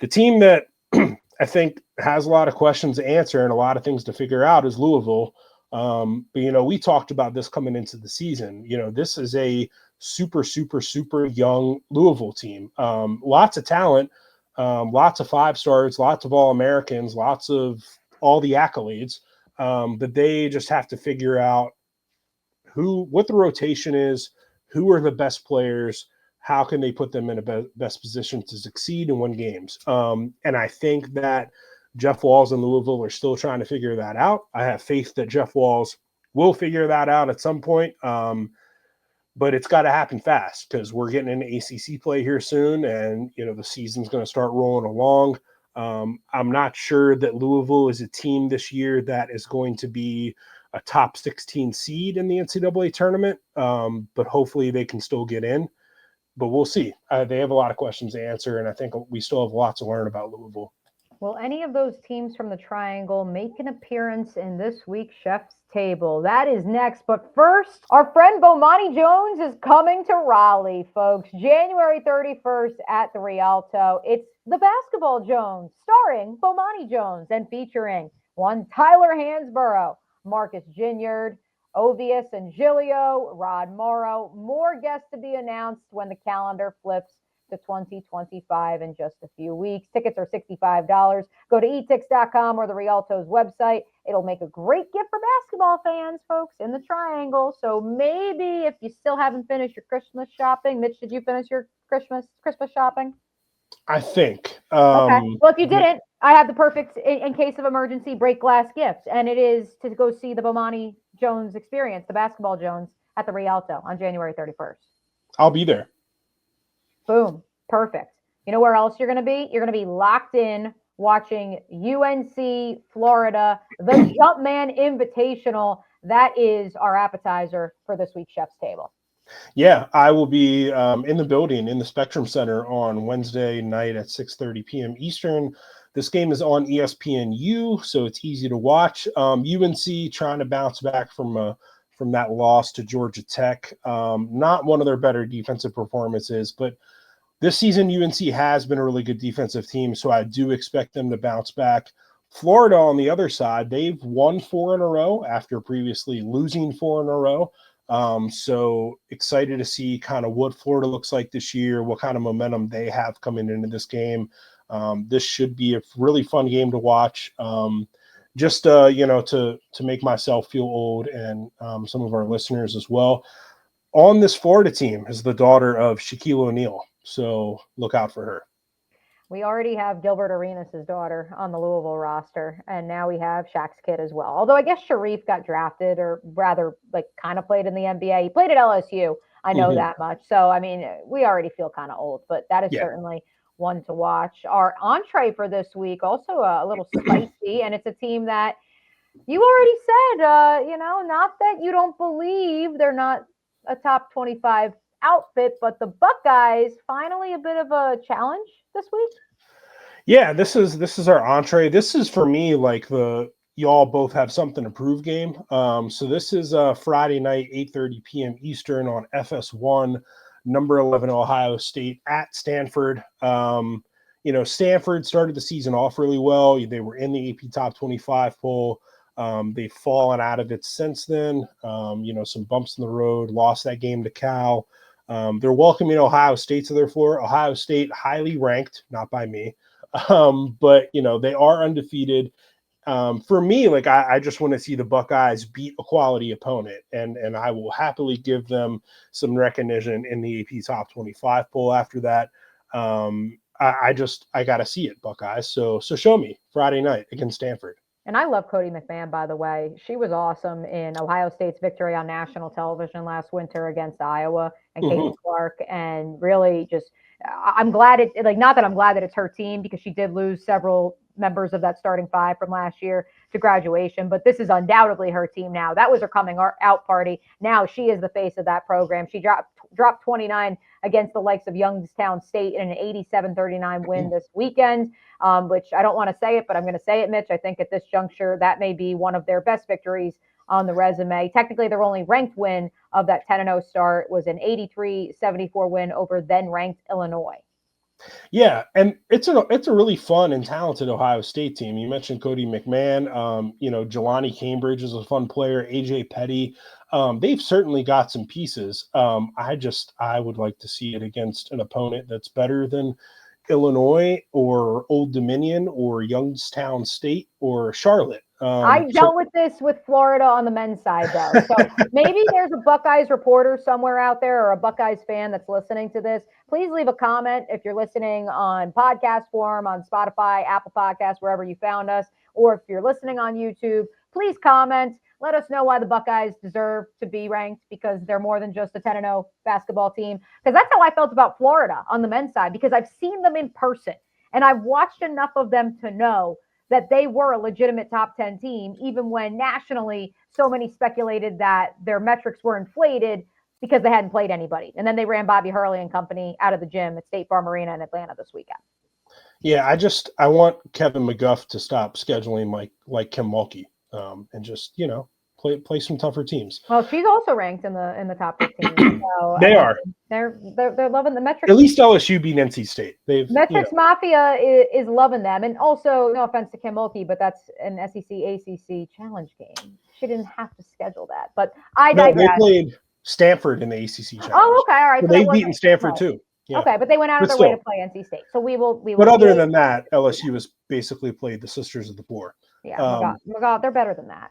The team that I think has a lot of questions to answer and a lot of things to figure out is Louisville. But, we talked about this coming into the season. This is a super, super, super young Louisville team. Lots of talent. lots of 5-stars, lots of All-Americans, lots of all the accolades. But they just have to figure out what the rotation is, who are the best players, how can they put them in a best position to succeed and win games. And I think that Jeff Walz and Louisville are still trying to figure that out. I have faith that Jeff Walz will figure that out at some point. But it's got to happen fast because we're getting into ACC play here soon, and the season's going to start rolling along. I'm not sure that Louisville is a team this year that is going to be a top 16 seed in the NCAA tournament, but hopefully they can still get in. But we'll see. They have a lot of questions to answer, and I think we still have lots to learn about Louisville. Will any of those teams from the Triangle make an appearance in this week's Chef's Table? That is next. But first, our friend Bomani Jones is coming to Raleigh, folks. January 31st at the Rialto. It's the Basketball Jones, starring Bomani Jones and featuring one Tyler Hansborough, Marcus Ginyard, Ovius and Gilio, Rod Morrow. More guests to be announced when the calendar flips to 2025 in just a few weeks. Tickets are $65. Go to etix.com or the Rialto's website. It'll make a great gift for basketball fans, folks, in the Triangle. So maybe if you still haven't finished your Christmas shopping, Mitch, did you finish your Christmas shopping? I think. Okay. Well, if you didn't, I have the perfect, in case of emergency, break glass gift. And it is to go see the Bomani Jones experience, the Basketball Jones, at the Rialto on January 31st. I'll be there. Boom. Perfect. You know where else you're going to be? You're going to be locked in watching UNC Florida, the Jumpman Invitational. That is our appetizer for this week's Chef's Table. Yeah, I will be in the building in the Spectrum Center on Wednesday night at 6:30 p.m. Eastern. This game is on ESPNU, so it's easy to watch. UNC trying to bounce back from that loss to Georgia Tech. Not one of their better defensive performances, but this season UNC has been a really good defensive team, so I do expect them to bounce back. Florida, on the other side, they've won 4 in a row after previously losing 4 in a row. So excited to see kind of what Florida looks like this year, what kind of momentum they have coming into this game. This should be a really fun game to watch. Just to make myself feel old and some of our listeners as well. On this Florida team is the daughter of Shaquille O'Neal, so look out for her. We already have Gilbert Arenas' daughter on the Louisville roster, and now we have Shaq's kid as well. Although I guess Sharif got drafted, or rather, kind of played in the NBA. He played at LSU. I know that much. So, I mean, we already feel kind of old, but that is certainly one to watch. Our entree for this week, also a little spicy, and it's a team that you already said, not that you don't believe they're not a top 25 outfit, but the Buckeyes finally a bit of a challenge this week. Yeah, this is our entree. This is for me like y'all both have something to prove game. So this is Friday night, 8:30 p.m. Eastern on FS1, number 11 Ohio State at Stanford. Stanford started the season off really well. They were in the AP Top 25 poll. They've fallen out of it since then. Some bumps in the road, lost that game to Cal. They're welcoming Ohio State to their floor. Ohio State, highly ranked, not by me. But they are undefeated. For me, I just want to see the Buckeyes beat a quality opponent, and I will happily give them some recognition in the AP Top 25 poll after that. I got to see it, Buckeyes. So show me Friday night against Stanford. And I love Cody McMahon, by the way. She was awesome in Ohio State's victory on national television last winter against Iowa and Caitlin Clark. And really I'm glad not that I'm glad that it's her team, because she did lose several members of that starting 5 from last year to graduation, but this is undoubtedly her team now. That was her coming out party. Now she is the face of that program. She dropped 29 against the likes of Youngstown State in an 87-39 win this weekend, which I don't want to say it, but I'm going to say it, Mitch. I think at this juncture, that may be one of their best victories on the resume. Technically, their only ranked win of that 10-0 start was an 83-74 win over then-ranked Illinois. Yeah, and it's a really fun and talented Ohio State team. You mentioned Cody McMahon. Jelani Cambridge is a fun player. AJ Petty. They've certainly got some pieces. I would like to see it against an opponent that's better than Illinois or Old Dominion or Youngstown State or Charlotte. I dealt with this with Florida on the men's side, though. So maybe there's a Buckeyes reporter somewhere out there or a Buckeyes fan that's listening to this. Please leave a comment if you're listening on podcast form, on Spotify, Apple Podcasts, wherever you found us, or if you're listening on YouTube, please comment. Let us know why the Buckeyes deserve to be ranked, because they're more than just a 10-0 basketball team. Because that's how I felt about Florida on the men's side, because I've seen them in person and I've watched enough of them to know that they were a legitimate top 10 team, even when nationally so many speculated that their metrics were inflated because they hadn't played anybody. And then they ran Bobby Hurley and company out of the gym at State Farm Arena in Atlanta this weekend. Yeah, I want Kevin McGuff to stop scheduling like Kim Mulkey, and just play some tougher teams. Well, she's also ranked in the top 15. So They are. They're loving the metrics. At least LSU beat NC State. Metrics Mafia is loving them, and also, no offense to Kim Mulkey, but that's an SEC ACC challenge game. She didn't have to schedule that, but I digress. They played Stanford in the ACC challenge. Oh, okay, all right. So they've beaten Stanford too. Yeah. Okay, but they went out of their way to play NC State. So we will. But other than that, LSU has basically played the Sisters of the Poor. Yeah, my God, they're better than that.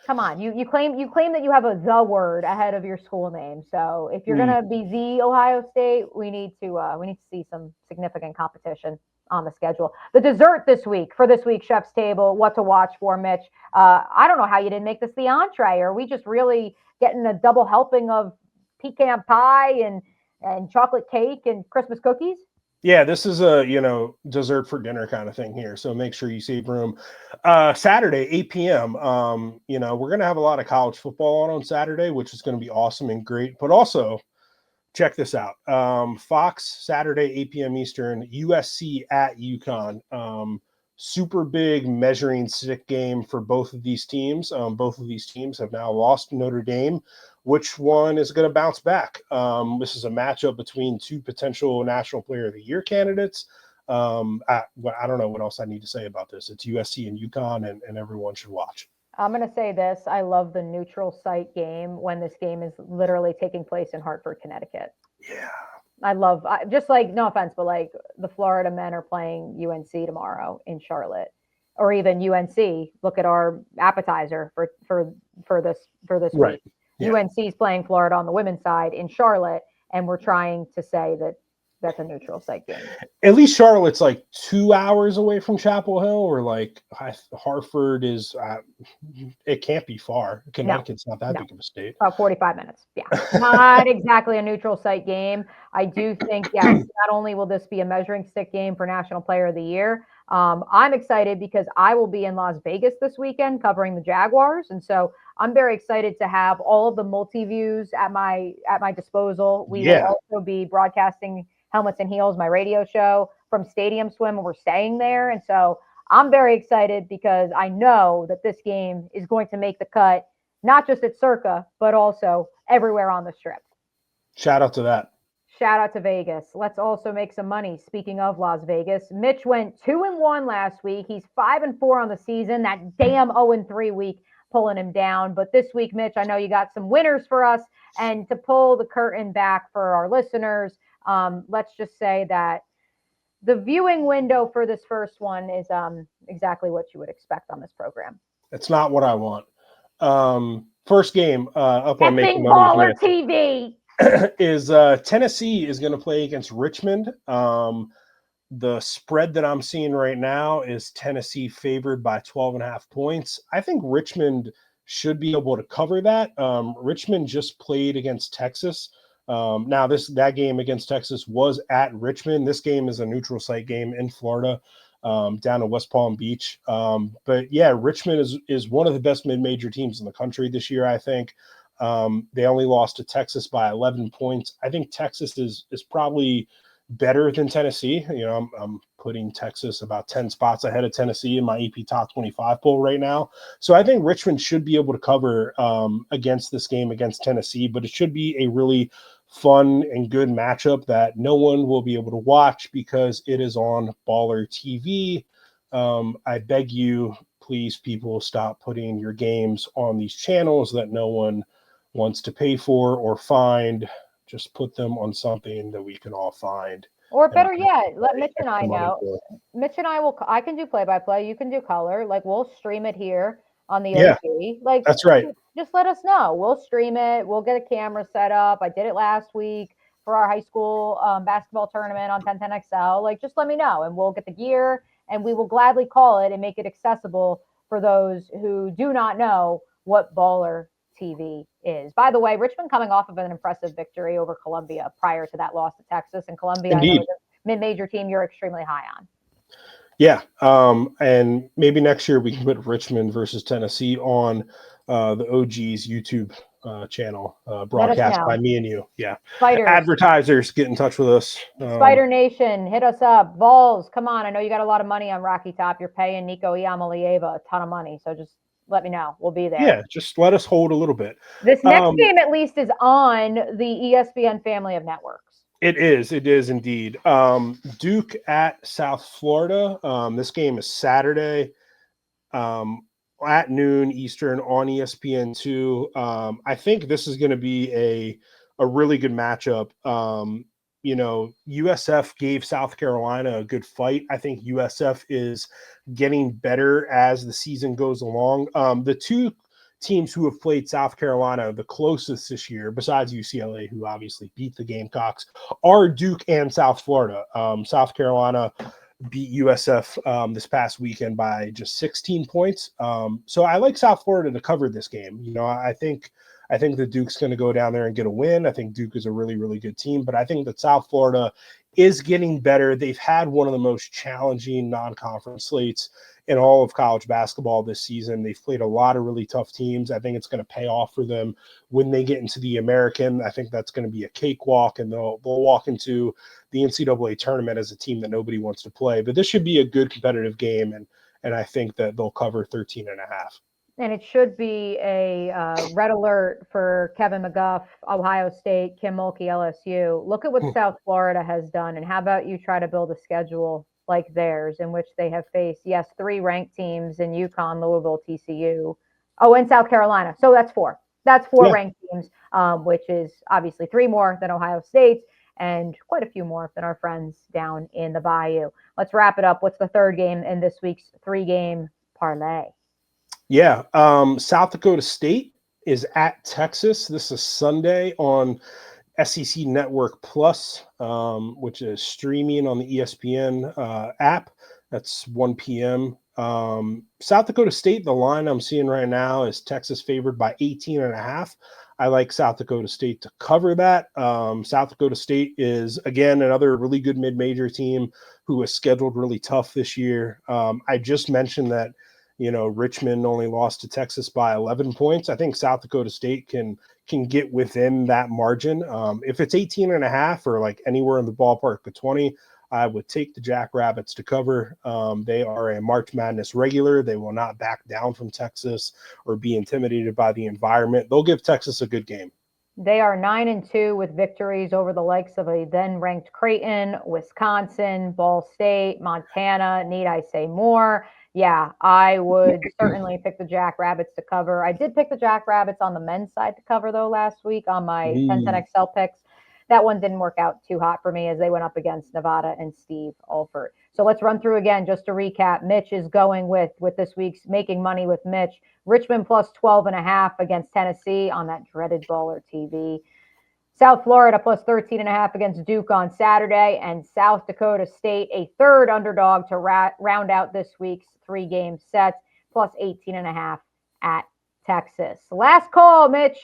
Come on, you claim that you have a the word ahead of your school name. So if you're gonna be the Ohio State, we need to see some significant competition on the schedule. The dessert this week for this week's Chef's Table, what to watch for, Mitch. I don't know how you didn't make this the entree. Are we just really getting a double helping of pecan pie and chocolate cake and Christmas cookies? Yeah, this is a dessert for dinner kind of thing here. So make sure you save room. Saturday, 8 p.m. We're gonna have a lot of college football on Saturday, which is going to be awesome and great. But also, check this out. Fox Saturday, 8 p.m. Eastern, USC at UConn. Super big measuring stick game for both of these teams. Both of these teams have now lost to Notre Dame. Which one is going to bounce back? This is a matchup between two potential National Player of the Year candidates. I don't know what else I need to say about this. It's USC and UConn, and everyone should watch. I'm going to say this. I love the neutral site game when this game is literally taking place in Hartford, Connecticut. Yeah. I love, just like, no offense, but like the Florida men are playing UNC tomorrow in Charlotte, or even UNC. Look at our appetizer for this right. week. Yeah. UNC is playing Florida on the women's side in Charlotte, and we're trying to say that that's a neutral site game. At least Charlotte's like 2 hours away from Chapel Hill, or like Hartford is. It can't be far. Connecticut's not that big of a state. About 45 minutes. Yeah, not exactly a neutral site game. I do think, yes, not only will this be a measuring stick game for National Player of the Year, I'm excited because I will be in Las Vegas this weekend covering the Jaguars, and so I'm very excited to have all of the multi-views at my disposal. We will also be broadcasting Helmets and Heels, my radio show, from Stadium Swim, and we're staying there. And so I'm very excited because I know that this game is going to make the cut, not just at Circa, but also everywhere on the Strip. Shout out to that. Shout out to Vegas. Let's also make some money. Speaking of Las Vegas, Mitch went 2-1 last week. He's 5-4 on the season. That damn 0-3 week pulling him down. But this week, Mitch, I know you got some winners for us. And to pull the curtain back for our listeners, let's just say that the viewing window for this first one is exactly what you would expect on this program. It's not what I want. First game up on Making Money Baller TV is Tennessee is going to play against Richmond. The spread that I'm seeing right now is Tennessee favored by 12.5 points. I think Richmond should be able to cover that. Richmond just played against Texas. Now that game against Texas was at Richmond. This game is a neutral site game in Florida, down in West Palm Beach. But yeah, Richmond is one of the best mid-major teams in the country this year, I think. They only lost to Texas by 11 points. I think Texas is probably better than Tennessee. I'm putting Texas about 10 spots ahead of Tennessee in my EP Top 25 poll right now. So I think Richmond should be able to cover against this game against Tennessee, but it should be a really fun and good matchup that no one will be able to watch because it is on Baller TV. I beg you, please, people, stop putting your games on these channels that no one wants to pay for or find. Just put them on something that we can all find. Or and better yet, let Mitch and I extra money know. for. Mitch and I will. I can do play by play. You can do color. Like we'll stream it here on the Yeah, OG. Like that's right. just let us know. We'll stream it. We'll get a camera set up. I did it last week for our high school basketball tournament on 1010XL. Like just let me know, and we'll get the gear, and we will gladly call it and make it accessible for those who do not know what Baller TV is. By the way, Richmond coming off of an impressive victory over Columbia prior to that loss to Texas. And Columbia, I know, Indeed. is a mid-major team you're extremely high on. Yeah. And maybe next year we can put Richmond versus Tennessee on the OG's YouTube channel, Let us broadcast by know. me and you. Yeah. Spiders, Advertisers, get in touch with us. Spider Nation, hit us up. Vols, come on. I know you got a lot of money on Rocky Top. You're paying Nico Iamalieva a ton of money. So just let me know. We'll be there. Yeah, just let us hold a little bit. This next game, at least, is on the ESPN family of networks. It is indeed. Duke at South Florida. This game is Saturday at noon Eastern on ESPN2. I think this is going to be a really good matchup. USF gave South Carolina a good fight. I think USF is getting better as the season goes along. The two teams who have played South Carolina the closest this year, besides UCLA, who obviously beat the Gamecocks, are Duke and South Florida. South Carolina beat USF this past weekend by just 16 points. So I like South Florida to cover this game. I think the Duke's going to go down there and get a win. I think Duke is a really, really good team, but I think that South Florida is getting better. They've had one of the most challenging non-conference slates in all of college basketball this season. They've played a lot of really tough teams. I think it's going to pay off for them when they get into the American. I think that's going to be a cakewalk, and they'll walk into the NCAA tournament as a team that nobody wants to play. But this should be a good competitive game, and I think that they'll cover 13 and a half. And it should be a red alert for Kevin McGuff, Ohio State, Kim Mulkey, LSU. Look at what South Florida has done. And how about you try to build a schedule like theirs in which they have faced, yes, 3 ranked teams in UConn, Louisville, TCU. Oh, and South Carolina. So that's 4. That's 4 ranked teams, which is obviously 3 more than Ohio State's and quite a few more than our friends down in the Bayou. Let's wrap it up. What's the third game in this week's 3-game parlay? Yeah. South Dakota State is at Texas. This is Sunday on SEC Network Plus, which is streaming on the ESPN app. That's 1 p.m. South Dakota State, the line I'm seeing right now is Texas favored by 18 and a half. I like South Dakota State to cover that. South Dakota State is, again, another really good mid-major team who is scheduled really tough this year. I just mentioned that Richmond only lost to Texas by 11 points. I think South Dakota State can get within that margin. If it's 18 and a half or like anywhere in the ballpark of 20, I would take the Jackrabbits to cover. They are a March Madness regular. They will not back down from Texas or be intimidated by the environment. They'll give Texas a good game. They are 9-2 with victories over the likes of a then-ranked Creighton, Wisconsin, Ball State, Montana. Need I say more? Yeah, I would certainly pick the Jackrabbits to cover. I did pick the Jackrabbits on the men's side to cover, though, last week on my 1010XL picks. That one didn't work out too hot for me as they went up against Nevada and Steve Alford. So let's run through again just to recap. Mitch is going with this week's Making Money with Mitch. Richmond plus 12.5 against Tennessee on that dreaded Baller TV. South Florida plus 13.5 against Duke on Saturday, and South Dakota State, a third underdog to round out this week's 3-game set, plus 18.5 at Texas. Last call, Mitch.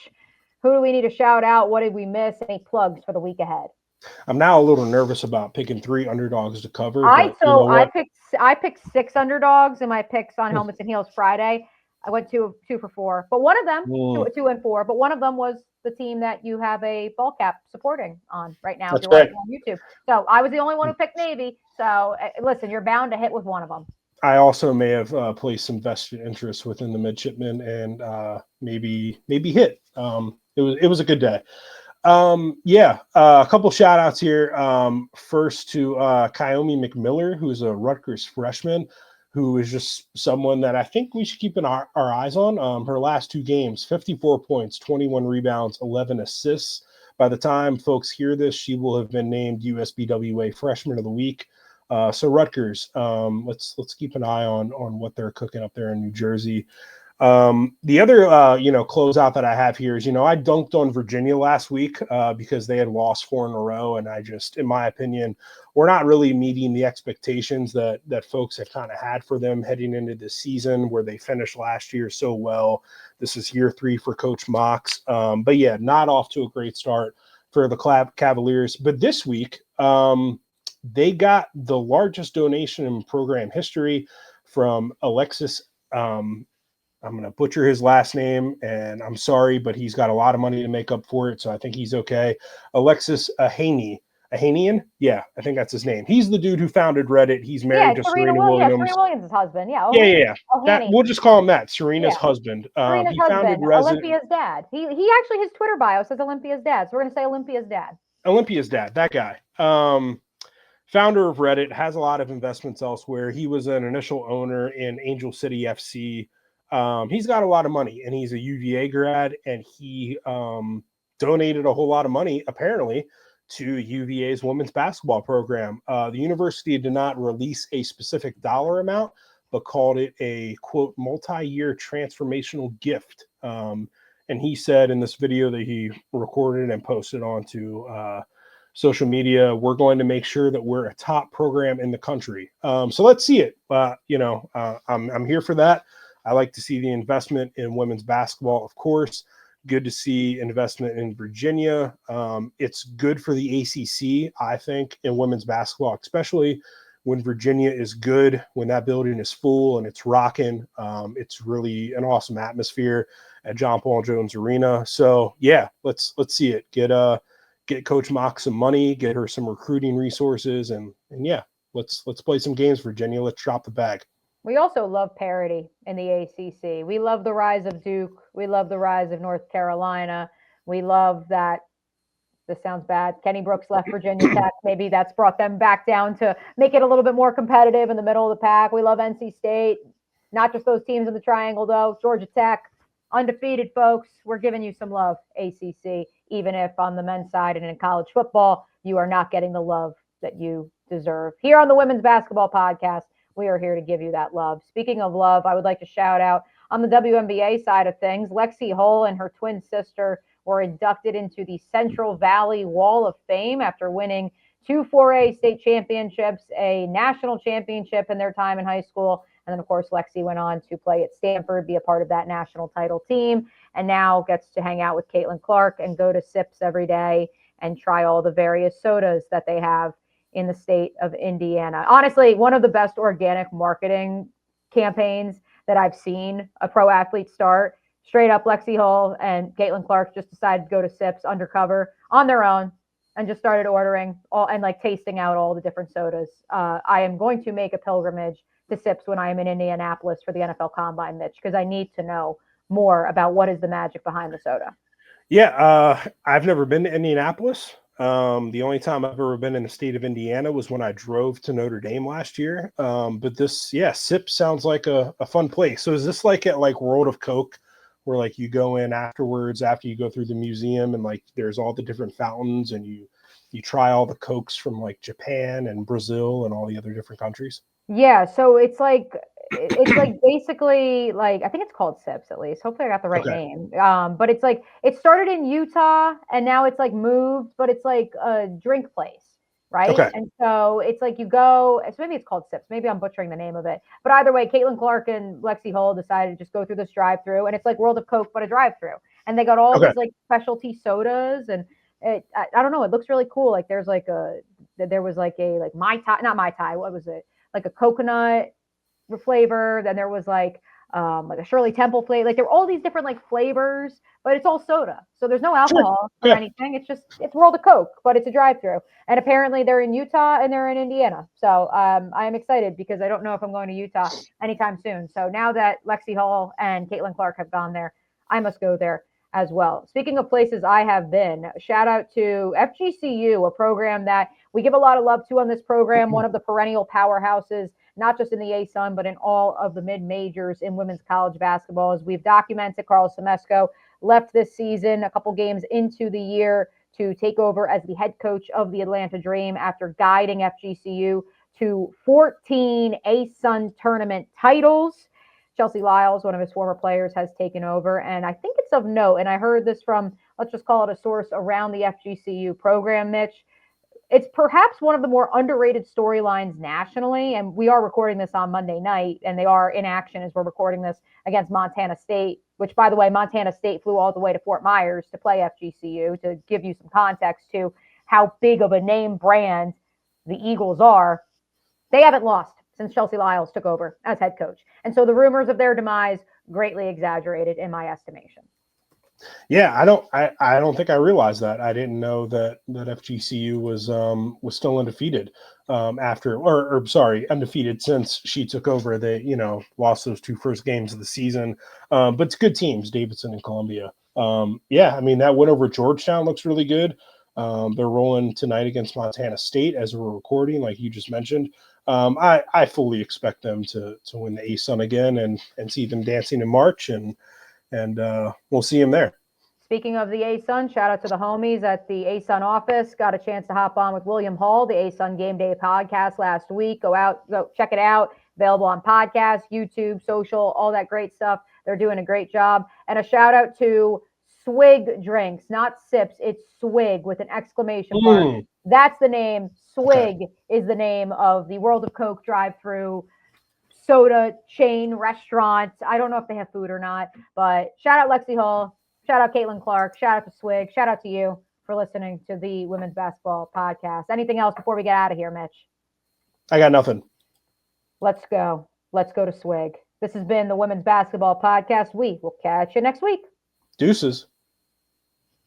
Who do we need to shout out? What did we miss? Any plugs for the week ahead? I'm now a little nervous about picking 3 underdogs to cover. I picked 6 underdogs in my picks on Helmets and Heels Friday. I went 2 for 4, but one of them 2 and 4. But one of them was the team that you have a ball cap supporting on right now. That's if you're watching on YouTube. So I was the only one who picked Navy. So listen, you're bound to hit with one of them. I also may have placed some vested interest within the midshipmen and maybe hit. It was a good day. A couple shout outs here. First to Kyomi McMiller, who is a Rutgers freshman, who is just someone that I think we should keep our eyes on. Her last 2 games, 54 points, 21 rebounds, 11 assists. by the time folks hear this, she will have been named USBWA Freshman of the Week. So Rutgers, let's keep an eye on what they're cooking up there in New Jersey. The other, closeout that I have here is, I dunked on Virginia last week because they had lost 4 in a row. And I just, in my opinion, we're not really meeting the expectations that folks have kind of had for them heading into this season where they finished last year so well. This is year 3 for Coach Mox. But yeah, not off to a great start for the Cavaliers. But this week, they got the largest donation in program history from Alexis. I'm going to butcher his last name, and I'm sorry, but he's got a lot of money to make up for it, so I think he's okay. Alexis Ahanian? Yeah, I think that's his name. He's the dude who founded Reddit. He's married to Serena Williams. Yeah, Serena Williams' husband. Yeah. Yeah. We'll just call him that, Serena's husband. Serena's he founded husband, Olympia's dad. He actually, his Twitter bio says Olympia's dad, so we're going to say Olympia's dad. Olympia's dad, that guy. Founder of Reddit, has a lot of investments elsewhere. He was an initial owner in Angel City FC. He's got a lot of money, and he's a UVA grad, and he donated a whole lot of money, apparently, to UVA's women's basketball program. The university did not release a specific dollar amount, but called it a, quote, multi-year transformational gift. And he said in this video that he recorded and posted onto social media, we're going to make sure that we're a top program in the country. So let's see it. I'm here for that. I like to see the investment in women's basketball, of course. Good to see investment in Virginia. It's good for the ACC, I think, in women's basketball, especially when Virginia is good, when that building is full and it's rocking. It's really an awesome atmosphere at John Paul Jones Arena. So yeah, let's see it. Get Coach Mox some money, get her some recruiting resources, and yeah, let's play some games, Virginia. Let's drop the bag. We also love parity in the ACC. We love the rise of Duke. We love the rise of North Carolina. We love that, this sounds bad, Kenny Brooks left Virginia Tech. Maybe that's brought them back down to make it a little bit more competitive in the middle of the pack. We love NC State. Not just those teams in the triangle, though. Georgia Tech, undefeated, folks. We're giving you some love, ACC, even if on the men's side and in college football, you are not getting the love that you deserve. Here on the Women's Basketball Podcast, we are here to give you that love. Speaking of love, I would like to shout out on the WNBA side of things, Lexi Hull and her twin sister were inducted into the Central Valley Wall of Fame after winning 2 4A state championships, a national championship in their time in high school. And then, of course, Lexi went on to play at Stanford, be a part of that national title team, and now gets to hang out with Caitlin Clark and go to Sips every day and try all the various sodas that they have in the state of Indiana. Honestly, one of the best organic marketing campaigns that I've seen a pro athlete start. Straight up, Lexi Hull and Caitlin Clark just decided to go to Sips undercover on their own and just started ordering all and like tasting out all the different sodas. I am going to make a pilgrimage to Sips when I am in Indianapolis for the NFL Combine, Mitch, because I need to know more about what is the magic behind the soda. Yeah, I've never been to Indianapolis. The only time I've ever been in the state of Indiana was when I drove to Notre Dame last year. But this, SIP sounds like a fun place. So is this like at like World of Coke, where like you go in afterwards after you go through the museum and like there's all the different fountains and you try all the Cokes from like Japan and Brazil and all the other different countries? Yeah, so it's like basically like I think it's called Sips at least. Hopefully I got the right name. But it's like it started in Utah and now it's like moved, but it's like a drink place, right? Okay. And so it's like you go, so maybe it's called Sips. Maybe I'm butchering the name of it. But either way, Caitlin Clark and Lexi Hull decided to just go through this drive-through, and it's like World of Coke but a drive-through. And they got all these like specialty sodas, and I don't know, it looks really cool. Like there was like a Mai Tai, not Mai Tai, what was it? Like a coconut flavor. Then there was like a Shirley Temple flavor. Like there were all these different like flavors, but it's all soda. So there's no alcohol or anything. It's World of Coke, but it's a drive-through. And apparently they're in Utah and they're in Indiana. So I am excited because I don't know if I'm going to Utah anytime soon. So now that Lexi Hull and Caitlin Clark have gone there, I must go there as well. Speaking of places I have been, shout out to FGCU, a program that we give a lot of love to on this program, one of the perennial powerhouses, not just in the ASUN, but in all of the mid-majors in women's college basketball. As we've documented, Carlos Semesco left this season a couple games into the year to take over as the head coach of the Atlanta Dream after guiding FGCU to 14 ASUN tournament titles. Chelsea Lyles, one of his former players, has taken over. And I think it's of note, and I heard this from, let's just call it a source around the FGCU program, Mitch. It's perhaps one of the more underrated storylines nationally. And we are recording this on Monday night, and they are in action as we're recording this against Montana State, which, by the way, Montana State flew all the way to Fort Myers to play FGCU, to give you some context to how big of a name brand the Eagles are. They haven't lost since Chelsea Lyles took over as head coach. And so the rumors of their demise greatly exaggerated in my estimation. Yeah, I don't think I realized that. I didn't know that FGCU was still undefeated after, or sorry, undefeated since she took over. They, lost those two first games of the season. But it's good teams, Davidson and Columbia. Yeah, I mean, that win over Georgetown looks really good. They're rolling tonight against Montana State as we're recording, like you just mentioned. I fully expect them to win the ASUN again and see them dancing in March, and we'll see them there. Speaking of the ASUN, shout out to the homies at the ASUN office. Got a chance to hop on with William Hall, the ASUN Game Day podcast last week. Go check it out. Available on podcast, YouTube, social, all that great stuff. They're doing a great job. And a shout out to Swig Drinks, not Sips. It's Swig with an exclamation mark. That's the name. Swig is the name of the World of Coke drive-through soda chain restaurant. I don't know if they have food or not, but shout out Lexi Hall. Shout out Caitlin Clark. Shout out to Swig. Shout out to you for listening to the Women's Basketball Podcast. Anything else before we get out of here, Mitch? I got nothing. Let's go. Let's go to Swig. This has been the Women's Basketball Podcast. We will catch you next week. Deuces.